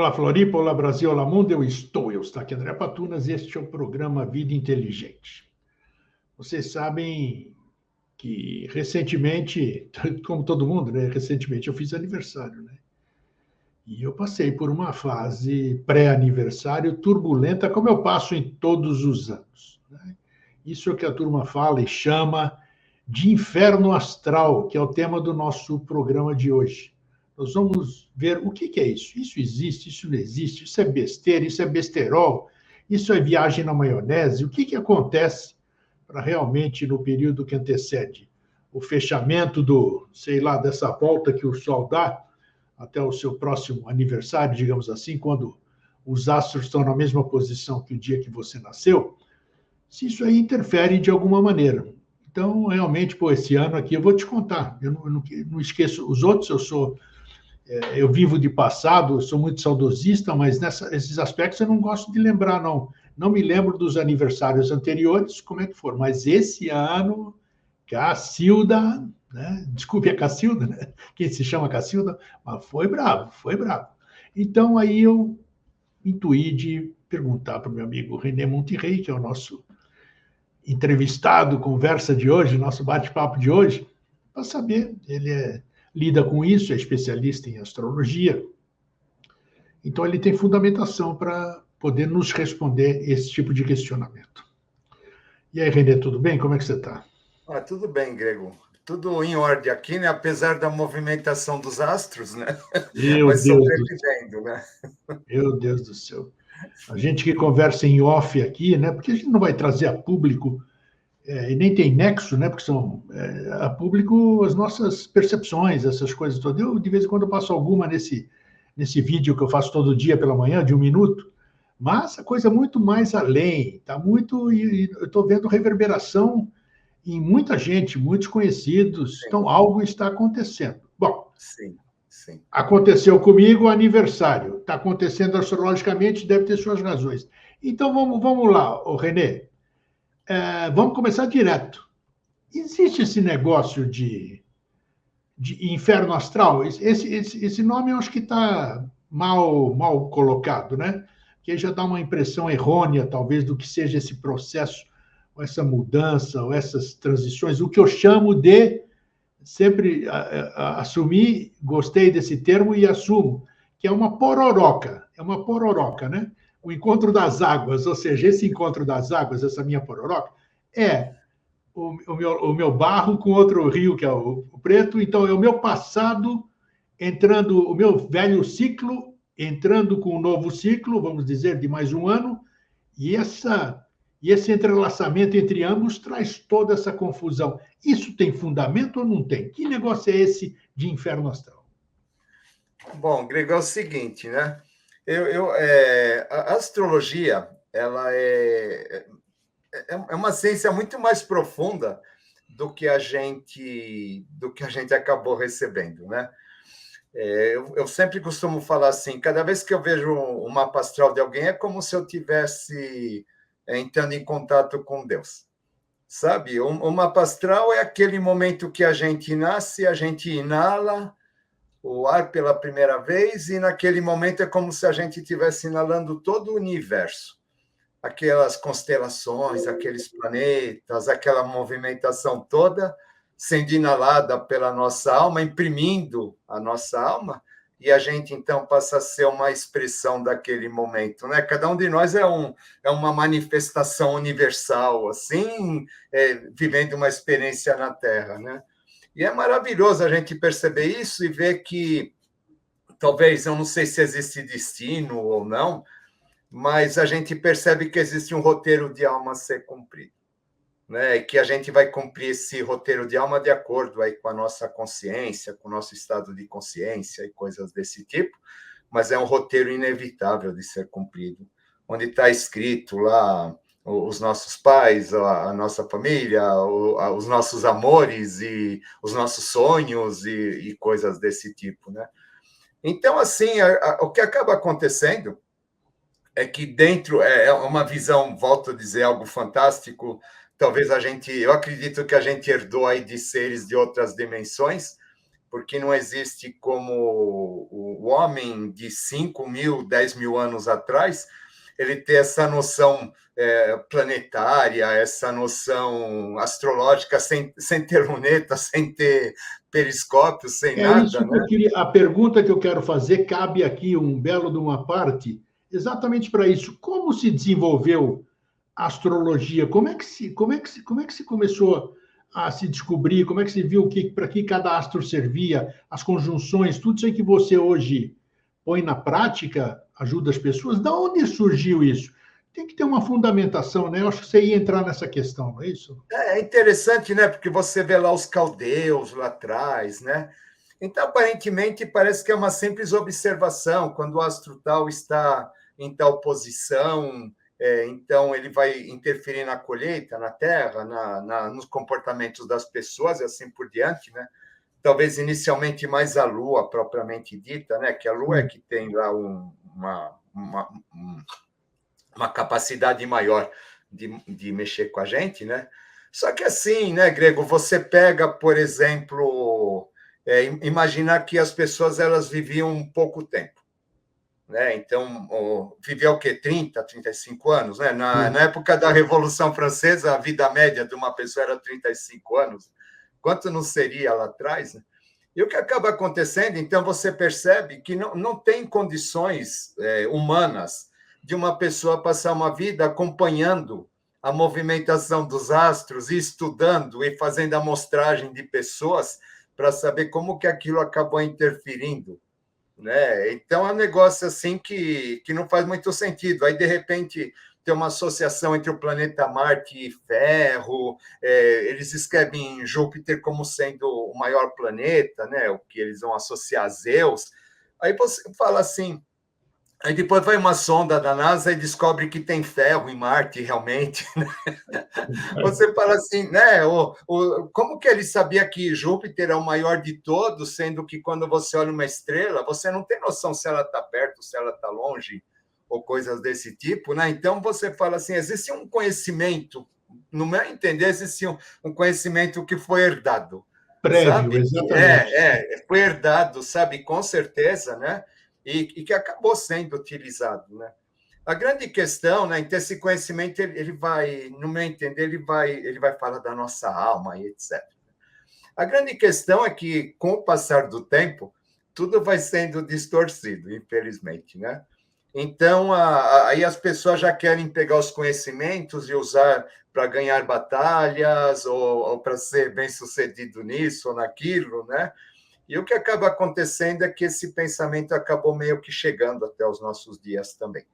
Olá, Floripa, olá, Brasil, olá, mundo, eu estou aqui, André Patunas, e este é o programa Vida Inteligente. Vocês sabem que recentemente, como todo mundo, né? Recentemente eu fiz aniversário, né? E eu passei por uma fase pré-aniversário turbulenta, como eu passo em todos os anos, né? Isso é o que a turma fala e chama de inferno astral, que é o tema do nosso programa de hoje. Nós vamos ver o que é isso. Isso existe, isso não existe, isso é besteira, isso é besterol, isso é viagem na maionese. O que acontece para realmente, no período que antecede o fechamento do, sei lá, dessa volta que o Sol dá até o seu próximo aniversário, digamos assim, quando os astros estão na mesma posição que o dia que você nasceu, se isso aí interfere de alguma maneira. Então, realmente, esse ano aqui eu vou te contar. Eu não esqueço os outros, eu vivo de passado, eu sou muito saudosista, mas esses aspectos eu não gosto de lembrar, não. Não me lembro dos aniversários anteriores, como é que foram. Mas esse ano, Cacilda, né? Desculpe a Cacilda, né? Quem se chama Cacilda, mas foi bravo, foi bravo. Então, aí eu intuí de perguntar para o meu amigo René Monterrey, que é o nosso entrevistado, conversa de hoje, nosso bate-papo de hoje, para saber, lida com isso, é especialista em astrologia, então ele tem fundamentação para poder nos responder esse tipo de questionamento. E aí, Renê, tudo bem? Como é que você está? Tudo bem, Grego. Tudo em ordem aqui, né? Apesar da movimentação dos astros, né? Meu Mas Deus do sobrevivendo, né? Meu Deus do céu. A gente que conversa em off aqui, né? Porque a gente não vai trazer a público, e nem tem nexo, né? Porque são a público as nossas percepções, essas coisas todas. Eu, de vez em quando, eu passo alguma nesse vídeo que eu faço todo dia pela manhã, de 1 minuto, mas a coisa é muito mais além, tá muito. E eu estou vendo reverberação em muita gente, muitos conhecidos, então algo está acontecendo. Bom, sim, sim. Aconteceu comigo aniversário, está acontecendo astrologicamente, deve ter suas razões. Então vamos lá, Renê, vamos começar direto. Existe esse negócio de inferno astral? Esse nome eu acho que está mal colocado, né? Que já dá uma impressão errônea, talvez, do que seja esse processo, ou essa mudança, ou essas transições, o que eu chamo de, sempre assumi, gostei desse termo e assumo, que é uma pororoca, né? O encontro das águas, ou seja, esse encontro das águas, essa minha pororoca, é o meu barro com outro rio, que é o preto. Então, é o meu passado entrando, o meu velho ciclo entrando com um novo ciclo, vamos dizer, de mais um ano, e esse entrelaçamento entre ambos traz toda essa confusão. Isso tem fundamento ou não tem? Que negócio é esse de inferno astral? Bom, Grego, é o seguinte, né? A astrologia, ela é uma ciência muito mais profunda do que a gente acabou recebendo, né? Eu sempre costumo falar assim, cada vez que eu vejo um mapa astral de alguém, é como se eu tivesse entrando em contato com Deus, sabe? O mapa astral é aquele momento que a gente nasce, a gente inala o ar pela primeira vez, e naquele momento é como se a gente estivesse inalando todo o universo. Aquelas constelações, aqueles planetas, aquela movimentação toda sendo inalada pela nossa alma, imprimindo a nossa alma, e a gente, então, passa a ser uma expressão daquele momento, né? Cada um de nós é uma manifestação universal, assim, vivendo uma experiência na Terra, né? E é maravilhoso a gente perceber isso e ver que, talvez, eu não sei se existe destino ou não, mas a gente percebe que existe um roteiro de alma a ser cumprido, né? E que a gente vai cumprir esse roteiro de alma de acordo aí com a nossa consciência, com o nosso estado de consciência e coisas desse tipo, mas é um roteiro inevitável de ser cumprido, onde está escrito lá os nossos pais, a nossa família, os nossos amores e os nossos sonhos e coisas desse tipo, né? Então, assim, o que acaba acontecendo é que dentro é uma visão, volto a dizer, algo fantástico. Talvez eu acredito que a gente herdou aí de seres de outras dimensões, porque não existe como o homem de 5.000, 10.000 anos atrás, ele ter essa noção planetária, essa noção astrológica, sem ter luneta, sem ter periscópio, sem É isso nada, que eu né? queria. A pergunta que eu quero fazer cabe aqui um belo de uma parte, exatamente para isso. Como se desenvolveu a astrologia? Como é que se começou a se descobrir? Como é que se viu para que cada astro servia, as conjunções, tudo isso aí que você hoje põe na prática, ajuda as pessoas? Da onde surgiu isso? Tem que ter uma fundamentação, né? Eu acho que você ia entrar nessa questão, não é isso? É interessante, né? Porque você vê lá os caldeus lá atrás, né? Então, aparentemente, parece que é uma simples observação. Quando o astro tal está em tal posição, então ele vai interferir na colheita, na terra, nos comportamentos das pessoas e assim por diante, né? Talvez inicialmente mais a Lua propriamente dita, né? Que a Lua é Sim. que tem lá uma capacidade maior de mexer com a gente, né? Só que assim, né, Grego, você pega, por exemplo, imaginar que as pessoas elas viviam um pouco tempo, né? Então, vivia o quê? 30, 35 anos, né? Na época da Revolução Francesa, a vida média de uma pessoa era 35 anos. Quanto não seria lá atrás, né? E o que acaba acontecendo, então, você percebe que não tem condições humanas de uma pessoa passar uma vida acompanhando a movimentação dos astros e estudando e fazendo amostragem de pessoas para saber como que aquilo acabou interferindo, né? Então, é um negócio assim que não faz muito sentido. Aí, de repente, tem uma associação entre o planeta Marte e Ferro, eles escrevem Júpiter como sendo o maior planeta, né? O que eles vão associar a Zeus. Aí você fala assim, aí depois vai uma sonda da NASA e descobre que tem ferro em Marte, realmente. Você fala assim, né? Como que ele sabia que Júpiter é o maior de todos, sendo que quando você olha uma estrela, você não tem noção se ela está perto, se ela está longe, ou coisas desse tipo, né? Então você fala assim, existe um conhecimento, no meu entender, existe um conhecimento que foi herdado, Prévio, sabe? exatamente. Foi herdado, sabe? Com certeza, né? E que acabou sendo utilizado, né? A grande questão, né, então esse conhecimento ele vai, no meu entender, ele vai falar da nossa alma e etc. A grande questão é que, com o passar do tempo, tudo vai sendo distorcido, infelizmente, né? Então, aí as pessoas já querem pegar os conhecimentos e usar para ganhar batalhas ou para ser bem-sucedido nisso ou naquilo, né? E o que acaba acontecendo é que esse pensamento acabou meio que chegando até os nossos dias também,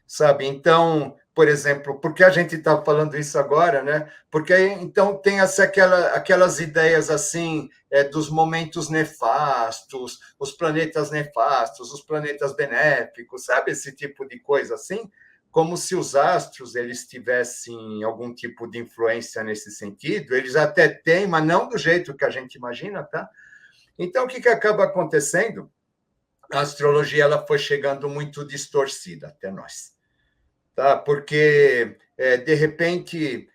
sabe? Então, por exemplo, por que a gente está falando isso agora, né? Porque então tem aquelas ideias assim dos momentos nefastos, os planetas benéficos, sabe? Esse tipo de coisa assim, como se os astros eles tivessem algum tipo de influência nesse sentido. Eles até têm, mas não do jeito que a gente imagina, tá? Então, o que acaba acontecendo? A astrologia ela foi chegando muito distorcida até nós, tá? Porque, de repente,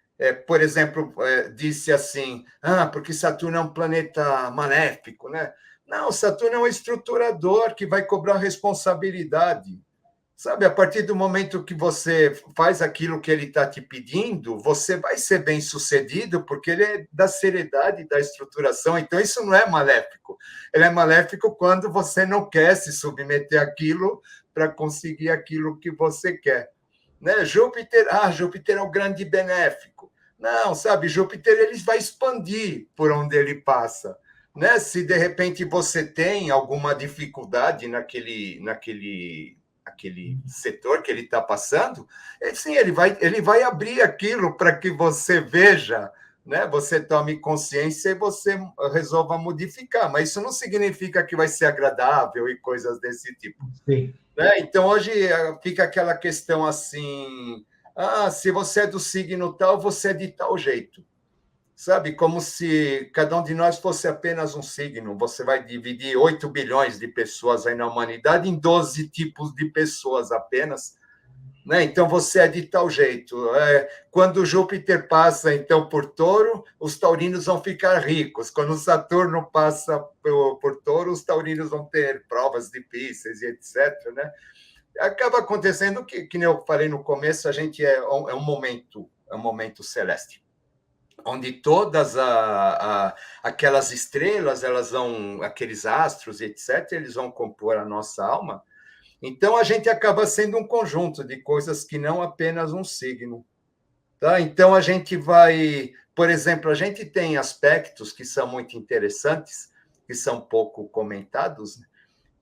por exemplo, disse assim, porque Saturno é um planeta maléfico, né? Não, Saturno é um estruturador que vai cobrar responsabilidade. Sabe, a partir do momento que você faz aquilo que ele está te pedindo, você vai ser bem-sucedido, porque ele é da seriedade da estruturação. Então, isso não é maléfico. Ele é maléfico quando você não quer se submeter àquilo para conseguir aquilo que você quer, né? Júpiter é o grande benéfico. Não, sabe, Júpiter ele vai expandir por onde ele passa, né? Se de repente você tem alguma dificuldade naquele setor que ele está passando, sim, ele vai abrir aquilo para que você veja, né? Você tome consciência e você resolva modificar, mas isso não significa que vai ser agradável e coisas desse tipo, Sim. né? Então, hoje fica aquela questão assim, se você é do signo tal, você é de tal jeito, sabe? Como se cada um de nós fosse apenas um signo. Você vai dividir 8 bilhões de pessoas aí na humanidade em 12 tipos de pessoas apenas, né? Então, você é de tal jeito. Quando Júpiter passa, então, por Touro, os taurinos vão ficar ricos. Quando Saturno passa por Touro, os taurinos vão ter provas difíceis e etc., né? Acaba acontecendo que nem eu falei no começo, a gente é um momento celeste, onde todas aquelas estrelas, aqueles astros, etc., eles vão compor a nossa alma. Então, a gente acaba sendo um conjunto de coisas que não apenas um signo. Tá? Então, a gente vai... Por exemplo, a gente tem aspectos que são muito interessantes, que são pouco comentados, né?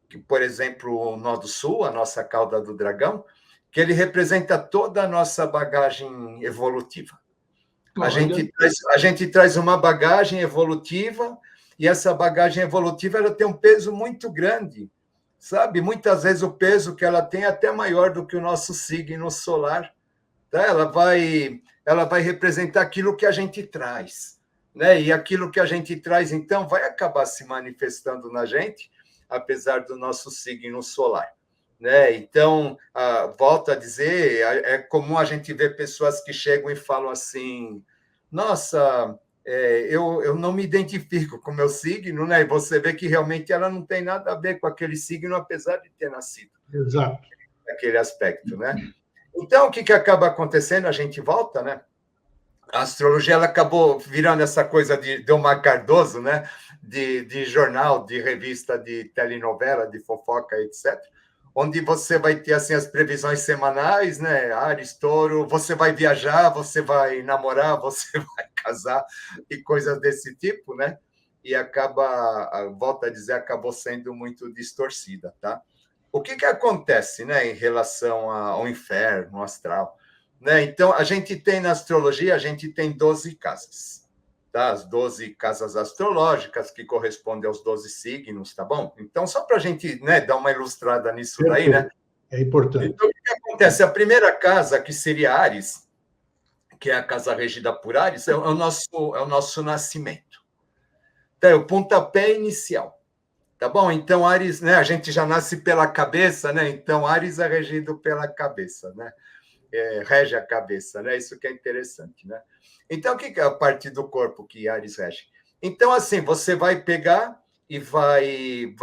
Que, por exemplo, o Nó do Sul, a nossa cauda do dragão, que ele representa toda a nossa bagagem evolutiva. A gente traz uma bagagem evolutiva, e essa bagagem evolutiva ela tem um peso muito grande, sabe? Muitas vezes o peso que ela tem é até maior do que o nosso signo solar. Tá? Ela vai representar aquilo que a gente traz, né? E aquilo que a gente traz, então, vai acabar se manifestando na gente, apesar do nosso signo solar, né? Então, volto a dizer, é comum a gente ver pessoas que chegam e falam assim, nossa, eu não me identifico com o meu signo, né? E você vê que realmente ela não tem nada a ver com aquele signo, apesar de ter nascido. Exato. Naquele aspecto, né? Então, o que acaba acontecendo? A gente volta, né? A astrologia ela acabou virando essa coisa de Delmar Cardoso, né? De jornal, de revista, de telenovela, de fofoca, etc. Onde você vai ter assim as previsões semanais, né? Áries, Touro, você vai viajar, você vai namorar, você vai casar e coisas desse tipo, né? E volto a dizer, acabou sendo muito distorcida, tá? O que acontece, né, em relação ao inferno, ao astral? Né? Então, a gente tem na astrologia, a gente tem 12 casas, tá? As 12 casas astrológicas, que correspondem aos 12 signos, tá bom? Então, só para a gente, né, dar uma ilustrada nisso daí, né? É importante. Então, o que acontece? A primeira casa, que seria Áries, que é a casa regida por Áries, é o nosso nascimento. Então, é o pontapé inicial. Tá bom? Então, Áries, né? A gente já nasce pela cabeça, né? Então, Áries é regido pela cabeça, né? Rege a cabeça, né? Isso que é interessante, né? Então, o que é a parte do corpo que Áries rege? Então, assim, você vai pegar e vai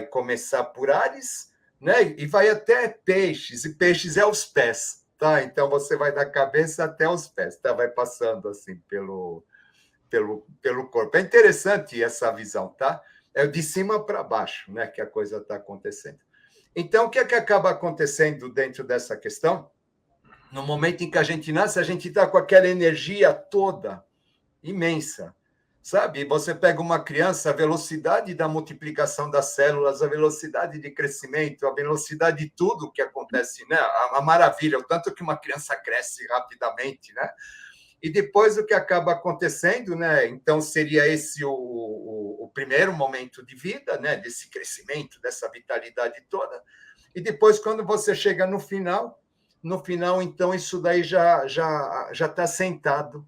começar por Áries, né? E vai até Peixes, e Peixes é os pés, tá? Então, você vai da cabeça até os pés, tá? Vai passando, assim, pelo corpo. É interessante essa visão, tá? É de cima para baixo, né, que a coisa está acontecendo. Então, o que acaba acontecendo dentro dessa questão? No momento em que a gente nasce, a gente está com aquela energia toda, imensa, sabe? Você pega uma criança, a velocidade da multiplicação das células, a velocidade de crescimento, a velocidade de tudo que acontece, né? A maravilha, o tanto que uma criança cresce rapidamente, né? E depois o que acaba acontecendo, né? Então, seria esse o primeiro momento de vida, né? Desse crescimento, dessa vitalidade toda. E depois, quando você chega no final, então, isso daí já está sentado,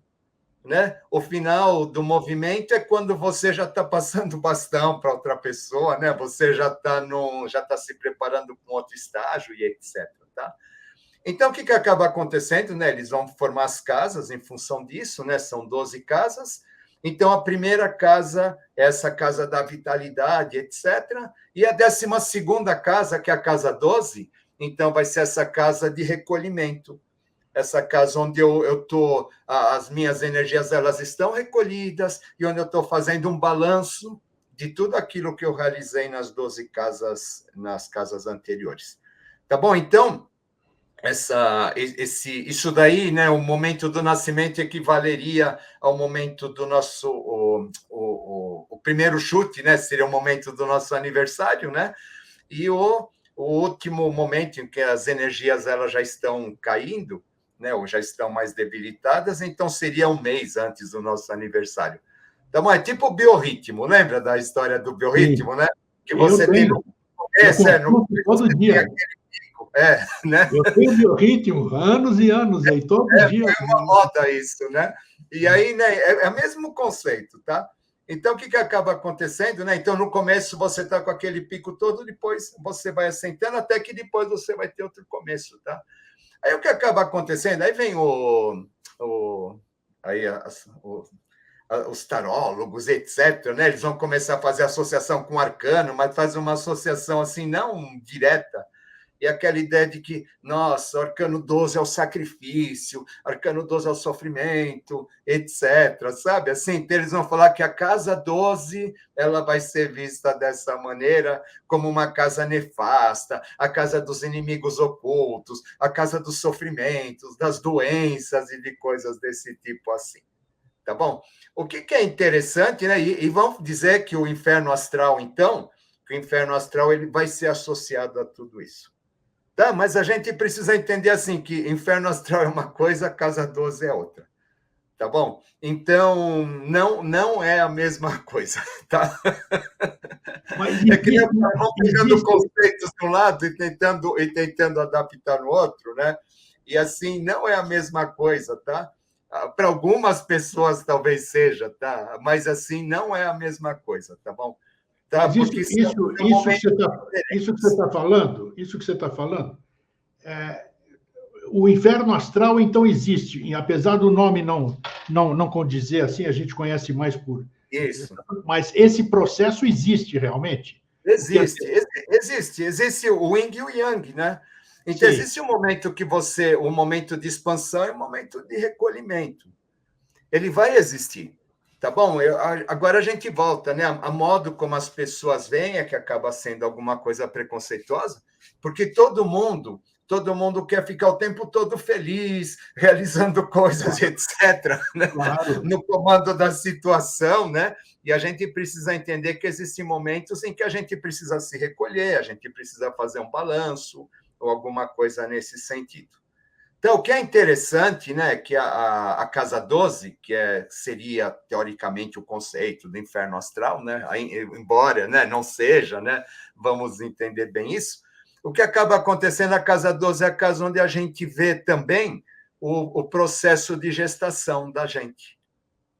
né? O final do movimento é quando você já está passando bastão para outra pessoa, né? Você já está se preparando para um outro estágio e etc, tá? Então, o que acaba acontecendo? Né? Eles vão formar as casas em função disso, né? São 12 casas. Então, a primeira casa é essa casa da vitalidade, etc. E a 12ª casa, que é a casa 12, então vai ser essa casa de recolhimento. Essa casa onde eu estou, as minhas energias elas estão recolhidas e onde eu estou fazendo um balanço de tudo aquilo que eu realizei nas 12 casas, nas casas anteriores. Tá bom? Então, isso daí, né, o momento do nascimento equivaleria ao momento do nosso o primeiro chute, né, seria o momento do nosso aniversário, né, e o último momento em que as energias elas já estão caindo, né, ou já estão mais debilitadas, então seria um mês antes do nosso aniversário. Então, é tipo o biorritmo, lembra da história do biorritmo, Sim. né? Que você tem no começo, todo dia. Né? Eu tenho meu ritmo, anos e anos, aí todo dia. Foi uma moda isso, né? E aí, né, é o mesmo conceito, tá? Então, o que acaba acontecendo, né? Então, no começo você está com aquele pico todo, depois você vai assentando, até que depois você vai ter outro começo, tá? Aí o que acaba acontecendo? Aí vem aí os tarólogos, etc., né? Eles vão começar a fazer associação com o arcano, mas faz uma associação assim, não direta, e aquela ideia de que, nossa, arcano 12 é o sacrifício, arcano 12 é o sofrimento, etc., sabe? Assim, então eles vão falar que a casa 12 ela vai ser vista dessa maneira, como uma casa nefasta, a casa dos inimigos ocultos, a casa dos sofrimentos, das doenças e de coisas desse tipo assim. Tá bom? O que é interessante, né? E vamos dizer que o inferno astral, então, que o inferno astral ele vai ser associado a tudo isso. Tá? Mas a gente precisa entender assim que inferno astral é uma coisa, casa 12 é outra. Tá bom? Então, não é a mesma coisa, tá? Mas É que existe, vão pegando conceitos de um lado e tentando adaptar no outro, né? E assim, não é a mesma coisa, tá? Para algumas pessoas talvez seja, tá? Mas assim, não é a mesma coisa, tá bom? Tá? mas Porque são momentos isso que diferentes. você está falando, o inferno astral então existe, e apesar do nome não condizer assim, a gente conhece mais por, Isso. mas esse processo existe realmente. Existe o yin e o yang, né? Então, Sim. existe um momento um momento de expansão e um momento de recolhimento. Ele vai existir, tá bom? Agora a gente volta, né? A modo como as pessoas veem é que acaba sendo alguma coisa preconceituosa, porque todo mundo quer ficar o tempo todo feliz, realizando coisas, etc., né? Claro. No comando da situação, né? E a gente precisa entender que existem momentos em que a gente precisa se recolher, a gente precisa fazer um balanço ou alguma coisa nesse sentido. Então, o que é interessante, né, que a casa 12, seria teoricamente o conceito do inferno astral, né, embora, né, não seja, né, vamos entender bem isso, o que acaba acontecendo na casa 12 é a casa onde a gente vê também o processo de gestação da gente.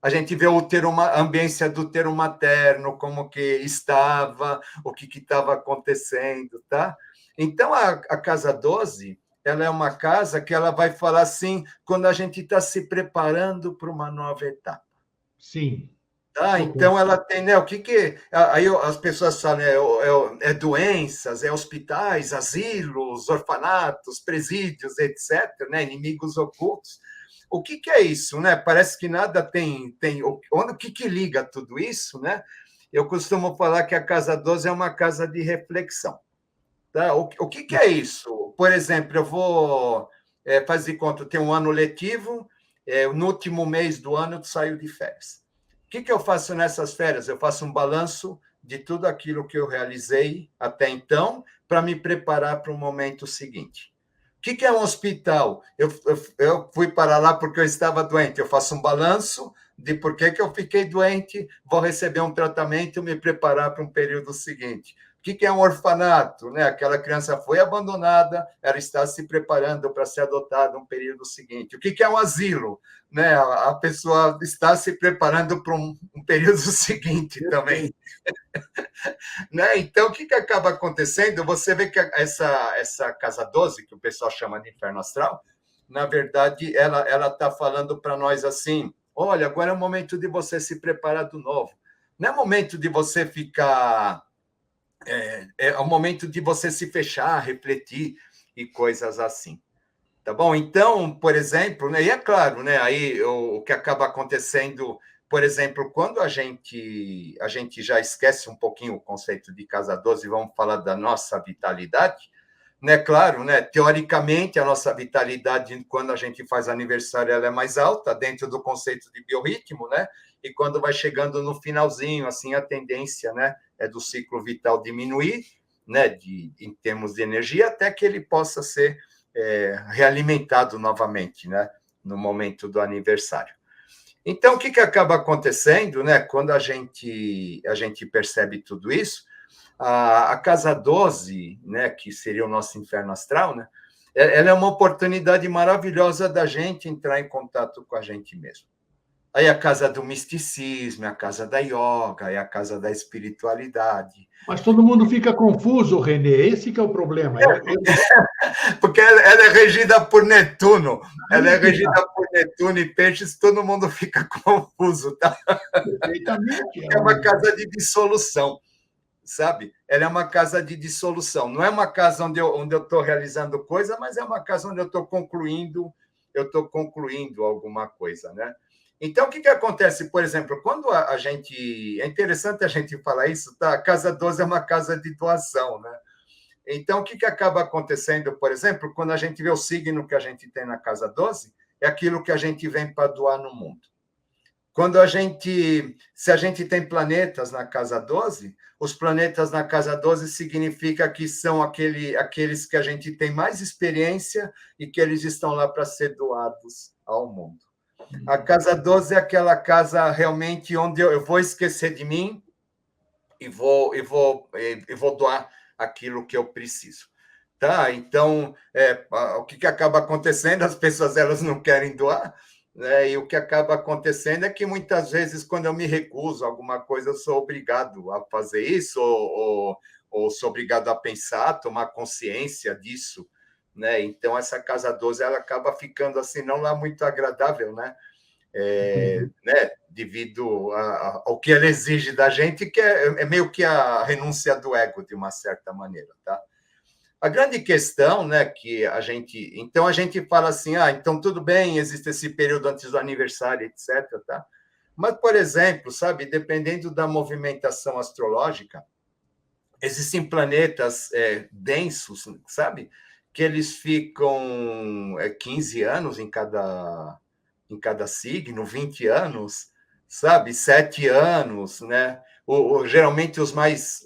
A gente vê a ambiência do útero materno, como que estava, o que estava acontecendo, tá? Então, a casa 12, ela é uma casa que ela vai falar assim, quando a gente está se preparando para uma nova etapa. Sim. Tá? Então, ela tem, né, aí as pessoas falam, é doenças, é hospitais, asilos, orfanatos, presídios, etc., né, inimigos ocultos. O que é isso, né? Parece que nada tem o que liga tudo isso, né? Eu costumo falar que a casa 12 é uma casa de reflexão. Tá? O que é isso? Por exemplo, eu vou fazer de conta, tem um ano letivo, no último mês do ano eu saio de férias. O que eu faço nessas férias? Eu faço um balanço de tudo aquilo que eu realizei até então, para me preparar para o momento seguinte. O que é um hospital? Eu fui para lá porque eu estava doente. Eu faço um balanço de por que eu fiquei doente, vou receber um tratamento e me preparar para um período seguinte. O que é um orfanato? Né? Aquela criança foi abandonada, ela está se preparando para ser adotada no período seguinte. O que é um asilo? Né? A pessoa está se preparando para um período seguinte também. Né? Então, o que acaba acontecendo? Você vê que essa casa 12, que o pessoal chama de inferno astral, na verdade, ela está falando para nós assim, olha, agora é o momento de você se preparar do novo. Não é momento de você ficar... É o momento de você se fechar, refletir e coisas assim. Tá bom? Então, por exemplo, né, e é claro, né, aí o que acaba acontecendo, por exemplo, quando a gente já esquece um pouquinho o conceito de casa 12 e vamos falar da nossa vitalidade, né, claro, né, teoricamente a nossa vitalidade quando a gente faz aniversário ela é mais alta dentro do conceito de biorritmo, né? E quando vai chegando no finalzinho, assim, a tendência, né, é do ciclo vital diminuir, né, em termos de energia, até que ele possa ser realimentado novamente, né, no momento do aniversário. Então, o que acaba acontecendo, né, quando a gente percebe tudo isso, a casa 12, né, que seria o nosso inferno astral, né, ela é uma oportunidade maravilhosa da gente entrar em contato com a gente mesmo. Aí a casa do misticismo, a casa da yoga, é a casa da espiritualidade. Mas todo mundo fica confuso, Renê. Esse que é o problema. Porque ela é regida por Netuno. Ela é Aí que regida tá. por Netuno e Peixes, todo mundo fica confuso, tá? Perfeitamente. É uma casa de dissolução, sabe? Ela é uma casa de dissolução. Não é uma casa onde eu estou realizando coisa, mas é uma casa onde eu estou concluindo alguma coisa, né? Então, o que acontece? Por exemplo, quando a gente... É interessante a gente falar isso, tá? A casa 12 é uma casa de doação, né? Então, o que acaba acontecendo, por exemplo, quando a gente vê o signo que a gente tem na casa 12, é aquilo que a gente vem para doar no mundo. Se a gente tem planetas na casa 12, os planetas na casa 12 significa que são aqueles que a gente tem mais experiência e que eles estão lá para ser doados ao mundo. A casa 12 é aquela casa realmente onde eu vou esquecer de mim e vou doar aquilo que eu preciso. Tá? Então, o que acaba acontecendo? As pessoas elas não querem doar, né? E o que acaba acontecendo é que muitas vezes, quando eu me recuso a alguma coisa, eu sou obrigado a fazer isso, ou sou obrigado a pensar, a tomar consciência disso. Né? Então, essa casa 12 ela acaba ficando assim, não lá muito agradável, né? Né, devido ao que ela exige da gente, que é meio que a renúncia do ego, de uma certa maneira. Tá? A grande questão, né, que a gente... Então, a gente fala assim, então tudo bem, existe esse período antes do aniversário, etc. Tá? Mas, por exemplo, sabe, dependendo da movimentação astrológica, existem planetas densos, sabe, que eles ficam 15 anos em cada signo, 20 anos, sabe? 7 anos, né? Geralmente os mais...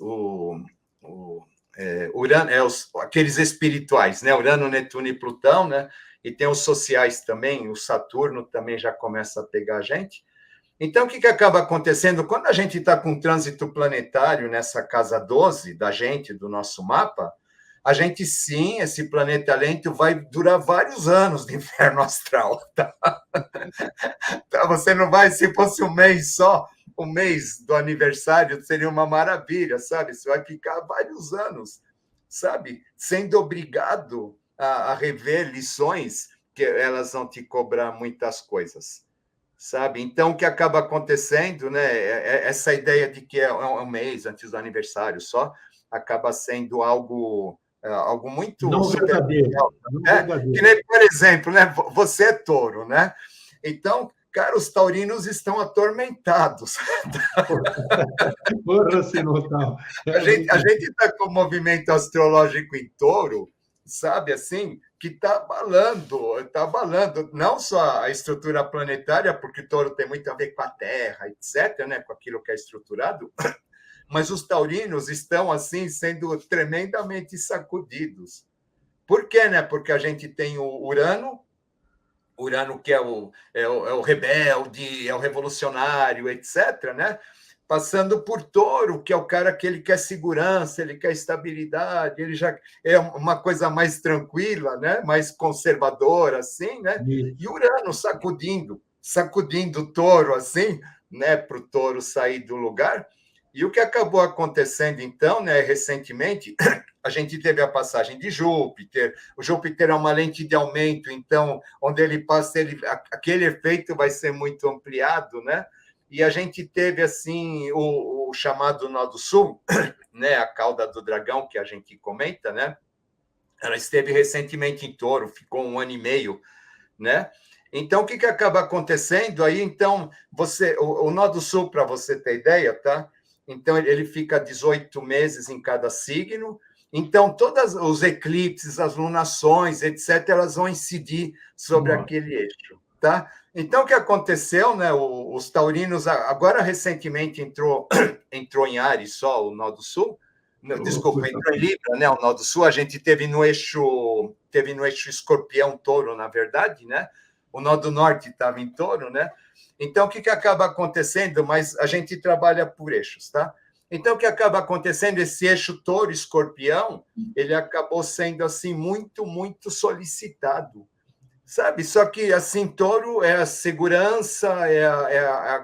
Urano, aqueles espirituais, né? Urano, Netuno e Plutão, né? E tem os sociais também, o Saturno também já começa a pegar a gente. Então, o que acaba acontecendo? Quando a gente está com um trânsito planetário nessa casa 12 da gente, do nosso mapa, a gente sim, esse planeta lento vai durar vários anos de inferno astral. Tá? Tá? Você não vai, se fosse um mês só, o mês do aniversário seria uma maravilha, sabe? Você vai ficar vários anos, sabe? Sendo obrigado a rever lições que elas vão te cobrar muitas coisas. Sabe? Então, o que acaba acontecendo, né? Essa ideia de que é um mês antes do aniversário só, acaba sendo algo muito Não verdadeiro. superficial. Não Que verdadeiro. nem, por exemplo, né? Você é touro, né? Então, cara, os taurinos estão atormentados. Porra, se não tá. A gente está com o movimento astrológico em touro, sabe, assim, que está abalando não só a estrutura planetária, porque touro tem muito a ver com a Terra, etc., né, com aquilo que é estruturado, mas os taurinos estão, assim, sendo tremendamente sacudidos. Por quê, né? Porque a gente tem o Urano que é o rebelde, é o revolucionário, etc., né? Passando por Touro, que é o cara que ele quer segurança, ele quer estabilidade, ele já é uma coisa mais tranquila, né? Mais conservadora, assim, né? E Urano sacudindo o Touro, assim, né? Para o Touro sair do lugar. E o que acabou acontecendo, então, né? Recentemente, a gente teve a passagem de Júpiter. O Júpiter é uma lente de aumento, então, onde ele passa, aquele efeito vai ser muito ampliado, né? E a gente teve, assim, o chamado Nó do Sul, né? A cauda do dragão, que a gente comenta, né? Ela esteve recentemente em Touro, ficou 1 ano e meio, né? Então, o que acaba acontecendo aí? Então, o Nó do Sul, para você ter ideia, tá? Então, ele fica 18 meses em cada signo. Então, todos os eclipses, as lunações, etc., elas vão incidir sobre aquele eixo, tá? Então, o que aconteceu, né? Os taurinos, agora recentemente entrou em Áries só o Nó do Sul, desculpa, entrou em Libra, né? O Nó do Sul, a gente teve no eixo Escorpião-Touro, na verdade, né? O Nó do Norte estava em Touro, né? Então, o que acaba acontecendo? Mas a gente trabalha por eixos, tá? Então, o que acaba acontecendo? Esse eixo Touro-Escorpião, ele acabou sendo, assim, muito, muito solicitado, Sabe? Só que, assim, touro é a segurança,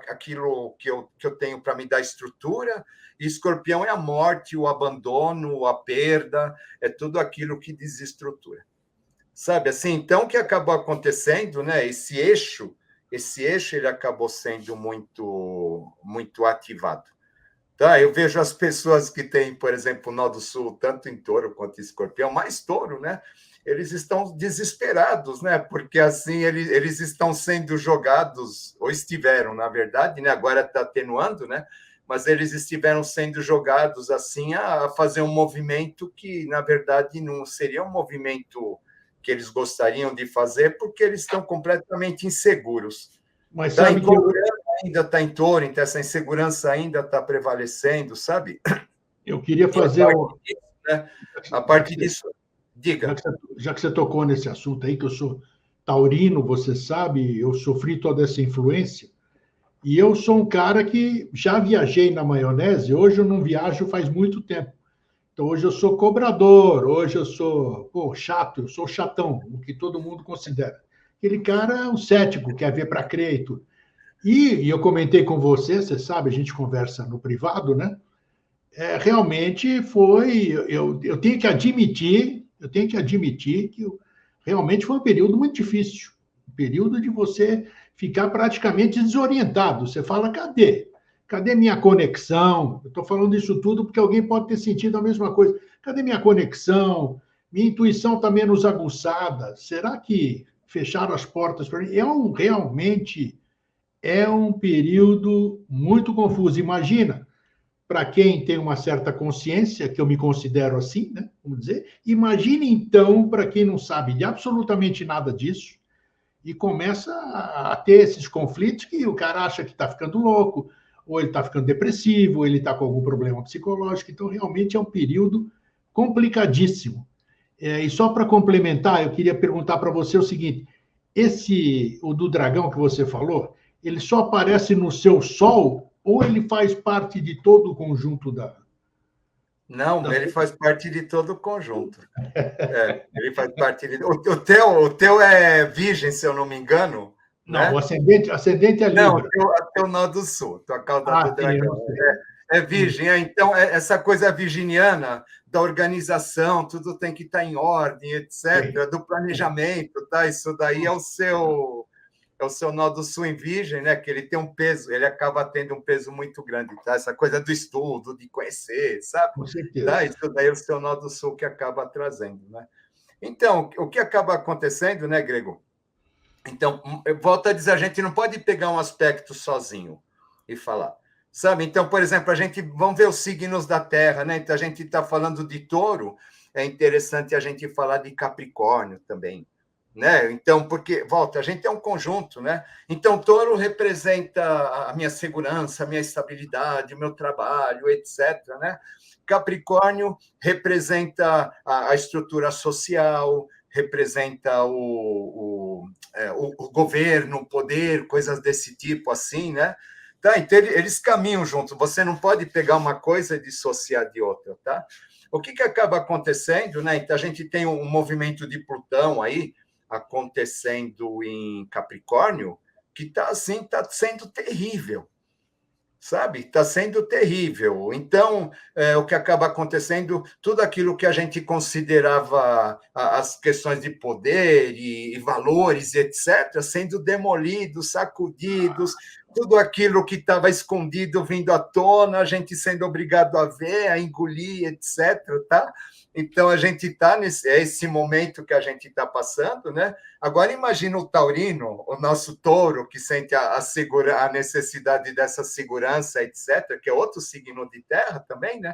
aquilo que eu tenho para me dar estrutura, e escorpião é a morte, o abandono, a perda, é tudo aquilo que desestrutura. Sabe? Assim, então, o que acabou acontecendo, né? Esse eixo ele acabou sendo muito ativado. Tá? Eu vejo as pessoas que têm, por exemplo, o Nó do Sul, tanto em touro quanto em escorpião, mais touro, né? Eles estão desesperados, né? Porque assim eles estão sendo jogados, ou estiveram, na verdade, né? Agora está atenuando, né? Mas eles estiveram sendo jogados assim a fazer um movimento que, na verdade, não seria um movimento que eles gostariam de fazer, porque eles estão completamente inseguros. Mas Tá? sabe que Enquanto ainda está em touro, então essa insegurança ainda está prevalecendo, sabe? eu queria E a fazer partir disso, né? A já partir que disso, já diga. que você, já que você tocou nesse assunto aí, que eu sou taurino, você sabe, eu sofri toda essa influência, e eu sou um cara que já viajei na maionese, hoje eu não viajo faz muito tempo. Então, hoje eu sou cobrador, hoje eu sou chato, eu sou chatão, o que todo mundo considera. Aquele cara é um cético, quer ver para crer e tudo. E eu comentei com você, você sabe, a gente conversa no privado, né? Realmente foi, eu tenho que admitir que realmente foi um período muito difícil, um período de você ficar praticamente desorientado. Você fala, cadê? Cadê minha conexão? Eu estou falando isso tudo porque alguém pode ter sentido a mesma coisa. Cadê minha conexão? Minha intuição está menos aguçada. Será que fecharam as portas para mim? Realmente é um período muito confuso. Imagina, para quem tem uma certa consciência, que eu me considero assim, né? Vamos dizer, imagine então para quem não sabe de absolutamente nada disso e começa a ter esses conflitos que o cara acha que está ficando louco, ou ele está ficando depressivo, ou ele está com algum problema psicológico. Então, realmente é um período complicadíssimo. E só para complementar, eu queria perguntar para você o seguinte: o do dragão que você falou, ele só aparece no seu Sol ou ele faz parte de todo o conjunto Não, da ele faz parte de todo o conjunto. Ele faz parte de. O teu é virgem, se eu não me engano, Não, o né? ascendente é Não, Libra. o teu nó do sul, tua cauda do Sim, eu não dragão. sei. É virgem, então essa coisa virginiana da organização, tudo tem que estar em ordem, Tem. etc., do planejamento, tá? Isso daí é o seu nó do sul em virgem, né? Que ele tem um peso, ele acaba tendo um peso muito grande, tá? Essa coisa do estudo, de conhecer, sabe? Com Tá? certeza. Isso daí é o seu nó do sul que acaba trazendo, né? Então, o que acaba acontecendo, né, Grego? Então, eu volto a dizer, a gente não pode pegar um aspecto sozinho e falar. Sabe? Então, por exemplo, vamos ver os signos da Terra, né? Então, a gente está falando de touro, é interessante a gente falar de Capricórnio também, né? Então, porque, volta, a gente é um conjunto, né? Então, touro representa a minha segurança, a minha estabilidade, o meu trabalho, etc., né? Capricórnio representa a estrutura social, representa o governo, o poder, coisas desse tipo, assim, né? Tá? Então, eles caminham juntos. Você não pode pegar uma coisa e dissociar de outra, tá? O que acaba acontecendo, né? Então, a gente tem um movimento de Plutão aí acontecendo em Capricórnio que está assim, tá sendo terrível, sabe? Está sendo terrível. Então, o que acaba acontecendo, tudo aquilo que a gente considerava as questões de poder e valores, etc., sendo demolidos, sacudidos, tudo aquilo que estava escondido vindo à tona, a gente sendo obrigado a ver, a engolir, etc., tá? Então, a gente está esse momento que a gente está passando, né? Agora, imagina o taurino, o nosso touro, que sente a necessidade dessa segurança, etc., que é outro signo de terra também, né?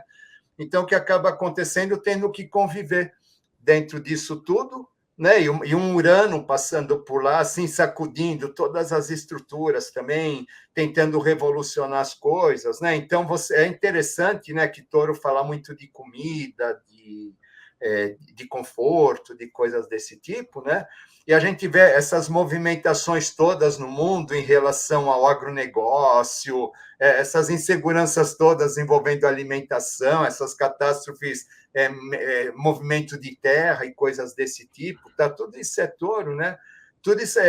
Então, o que acaba acontecendo, tendo que conviver dentro disso tudo, né? E um Urano passando por lá, assim, sacudindo todas as estruturas também, tentando revolucionar as coisas, né? Então, é interessante, né, que touro fala muito de comida, de conforto, de coisas desse tipo, né? E a gente vê essas movimentações todas no mundo em relação ao agronegócio, essas inseguranças todas envolvendo alimentação, essas catástrofes, movimento de terra e coisas desse tipo, tá? Tudo isso é touro, né? Tudo isso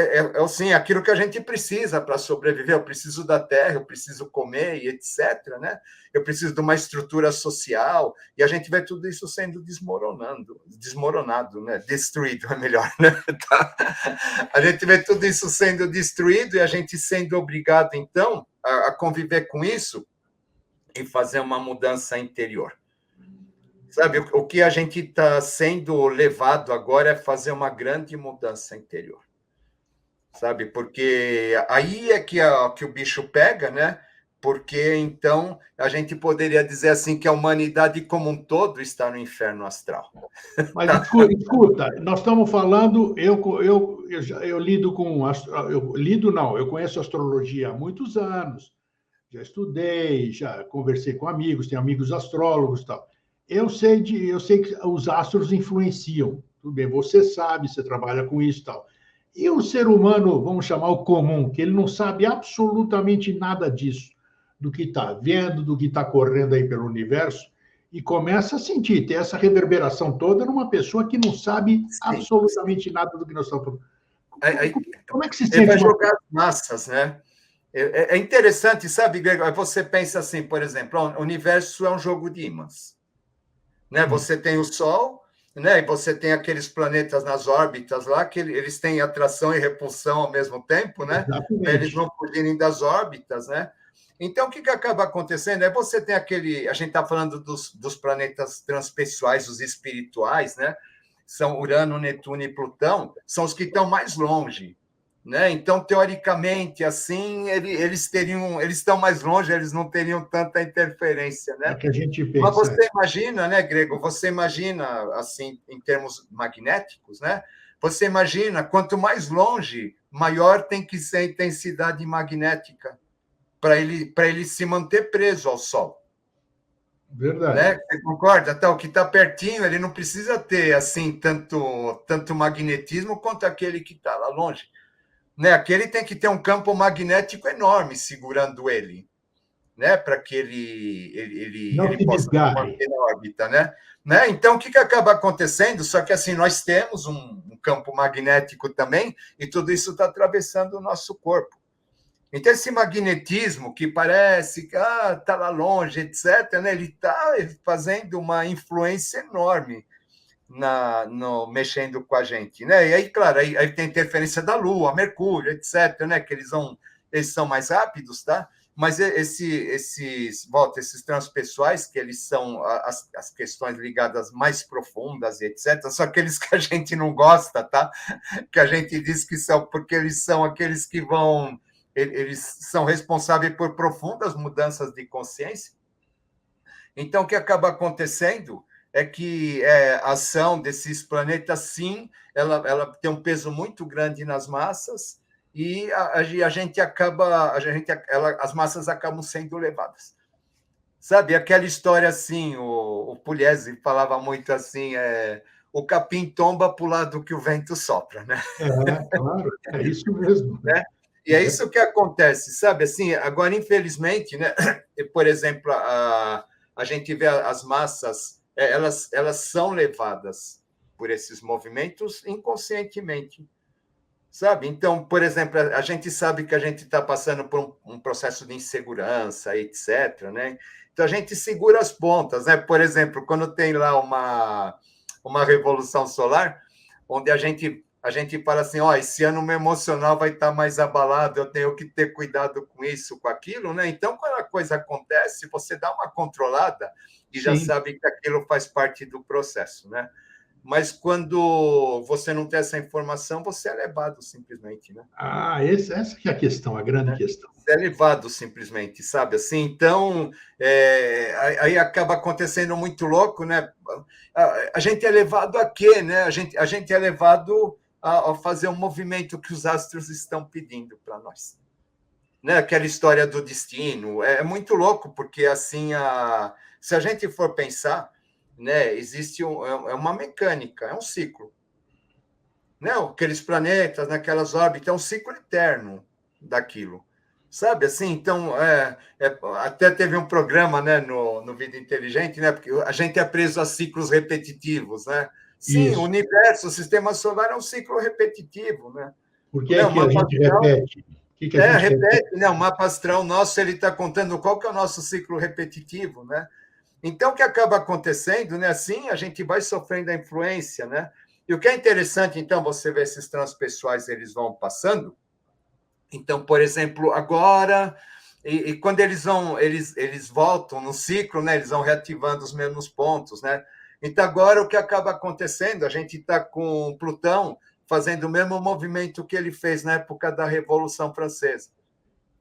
assim, aquilo que a gente precisa para sobreviver. Eu preciso da terra, eu preciso comer e etc. Né? Eu preciso de uma estrutura social, e a gente vê tudo isso sendo desmoronado, né? Destruído, é melhor. Né? Tá? A gente vê tudo isso sendo destruído e a gente sendo obrigado, então, a conviver com isso e fazer uma mudança interior. Sabe, o que a gente está sendo levado agora é fazer uma grande mudança interior. Sabe, porque aí é que o bicho pega, né? Porque então a gente poderia dizer assim que a humanidade como um todo está no inferno astral. Mas escuta, nós estamos falando, eu lido com, eu conheço astrologia há muitos anos, já estudei, já conversei com amigos, tenho amigos astrólogos e tal. Eu sei que os astros influenciam, tudo bem, você sabe, você trabalha com isso e tal. E o ser humano, vamos chamar o comum, que ele não sabe absolutamente nada disso, do que está vendo, do que está correndo aí pelo universo, e começa a sentir, ter essa reverberação toda numa pessoa que não sabe absolutamente nada do que nós estamos falando. Como é que se sente? Ele vai jogar as massas, né? É interessante, sabe, Gregor? Você pensa assim, por exemplo, o universo é um jogo de ímãs. Né? Você tem o Sol, né? E você tem aqueles planetas nas órbitas lá, que eles têm atração e repulsão ao mesmo tempo, né? Para eles não fugirem das órbitas, né? Então, o que acaba acontecendo é você tem aquele... A gente está falando dos planetas transpessoais, os espirituais, né? São Urano, Netuno e Plutão, são os que estão mais longe. Né? Então, teoricamente, assim, eles estão mais longe, eles não teriam tanta interferência, né? É que a gente pensa. Mas você imagina, né, Grego? Você imagina, assim, em termos magnéticos, né? Você imagina, quanto mais longe, maior tem que ser a intensidade magnética para ele se manter preso ao Sol. Verdade. Né? Você concorda? Até o que está pertinho, ele não precisa ter assim tanto magnetismo quanto aquele que está lá longe. Né? Aquele tem que ter um campo magnético enorme segurando ele, né? Para que ele possa se manter na órbita, né? Então, o que acaba acontecendo? Só que assim, nós temos um campo magnético também, e tudo isso está atravessando o nosso corpo. Então, esse magnetismo que parece que está lá longe, etc., né? Ele está fazendo uma influência enorme mexendo com a gente, né? E aí, claro, aí tem interferência da Lua, Mercúrio, etc., né? Que eles são mais rápidos, tá? Mas esses transpessoais, que eles são as questões ligadas mais profundas, etc., são aqueles que a gente não gosta, tá? Que a gente diz que são, porque eles são aqueles que eles são responsáveis por profundas mudanças de consciência. Então, o que acaba acontecendo é que a ação desses planetas, sim, ela tem um peso muito grande nas massas, e a gente acaba, as massas acabam sendo levadas. Sabe, aquela história assim, o Pugliese falava muito assim, o capim tomba para o lado que o vento sopra, né? Claro, é isso mesmo. Né? E é isso que acontece, sabe? Assim, agora, infelizmente, né? Por exemplo, a gente vê as massas, elas são levadas por esses movimentos inconscientemente, sabe? Então, por exemplo, a gente sabe que a gente está passando por um processo de insegurança, etc., né? Então, a gente segura as pontas, né? Por exemplo, quando tem lá uma revolução solar, onde a gente fala assim, esse ano o meu emocional vai estar mais abalado, eu tenho que ter cuidado com isso, com aquilo, né? Então, quando a coisa acontece, você dá uma controlada e já sabe que aquilo faz parte do processo, né? Mas quando você não tem essa informação, você é levado simplesmente, né? Essa que é a questão, a grande questão. Você é levado simplesmente, sabe? Assim, então, aí acaba acontecendo muito louco, né? A gente é levado a quê, né? A gente é levado a fazer um movimento que os astros estão pedindo para nós. Né? Aquela história do destino. É muito louco, porque assim, se a gente for pensar, né, existe uma mecânica, é um ciclo. Né? Aqueles planetas, naquelas órbitas, é um ciclo eterno daquilo. Sabe, assim, então, até teve um programa, né, no Vida Inteligente, né, porque a gente é preso a ciclos repetitivos, né? Sim, isso. O universo, o sistema solar é um ciclo repetitivo, né? Por que é que a gente repete? Que a gente repete, né? O mapa astral nosso, ele está contando qual que é o nosso ciclo repetitivo, né? Então, o que acaba acontecendo, né? Assim, a gente vai sofrendo a influência, né? E o que é interessante, então, você vê esses transpessoais, eles vão passando. Então, por exemplo, agora, e quando eles voltam no ciclo, né? Eles vão reativando os mesmos pontos, né? Então, agora, o que acaba acontecendo? A gente está com Plutão fazendo o mesmo movimento que ele fez na época da Revolução Francesa.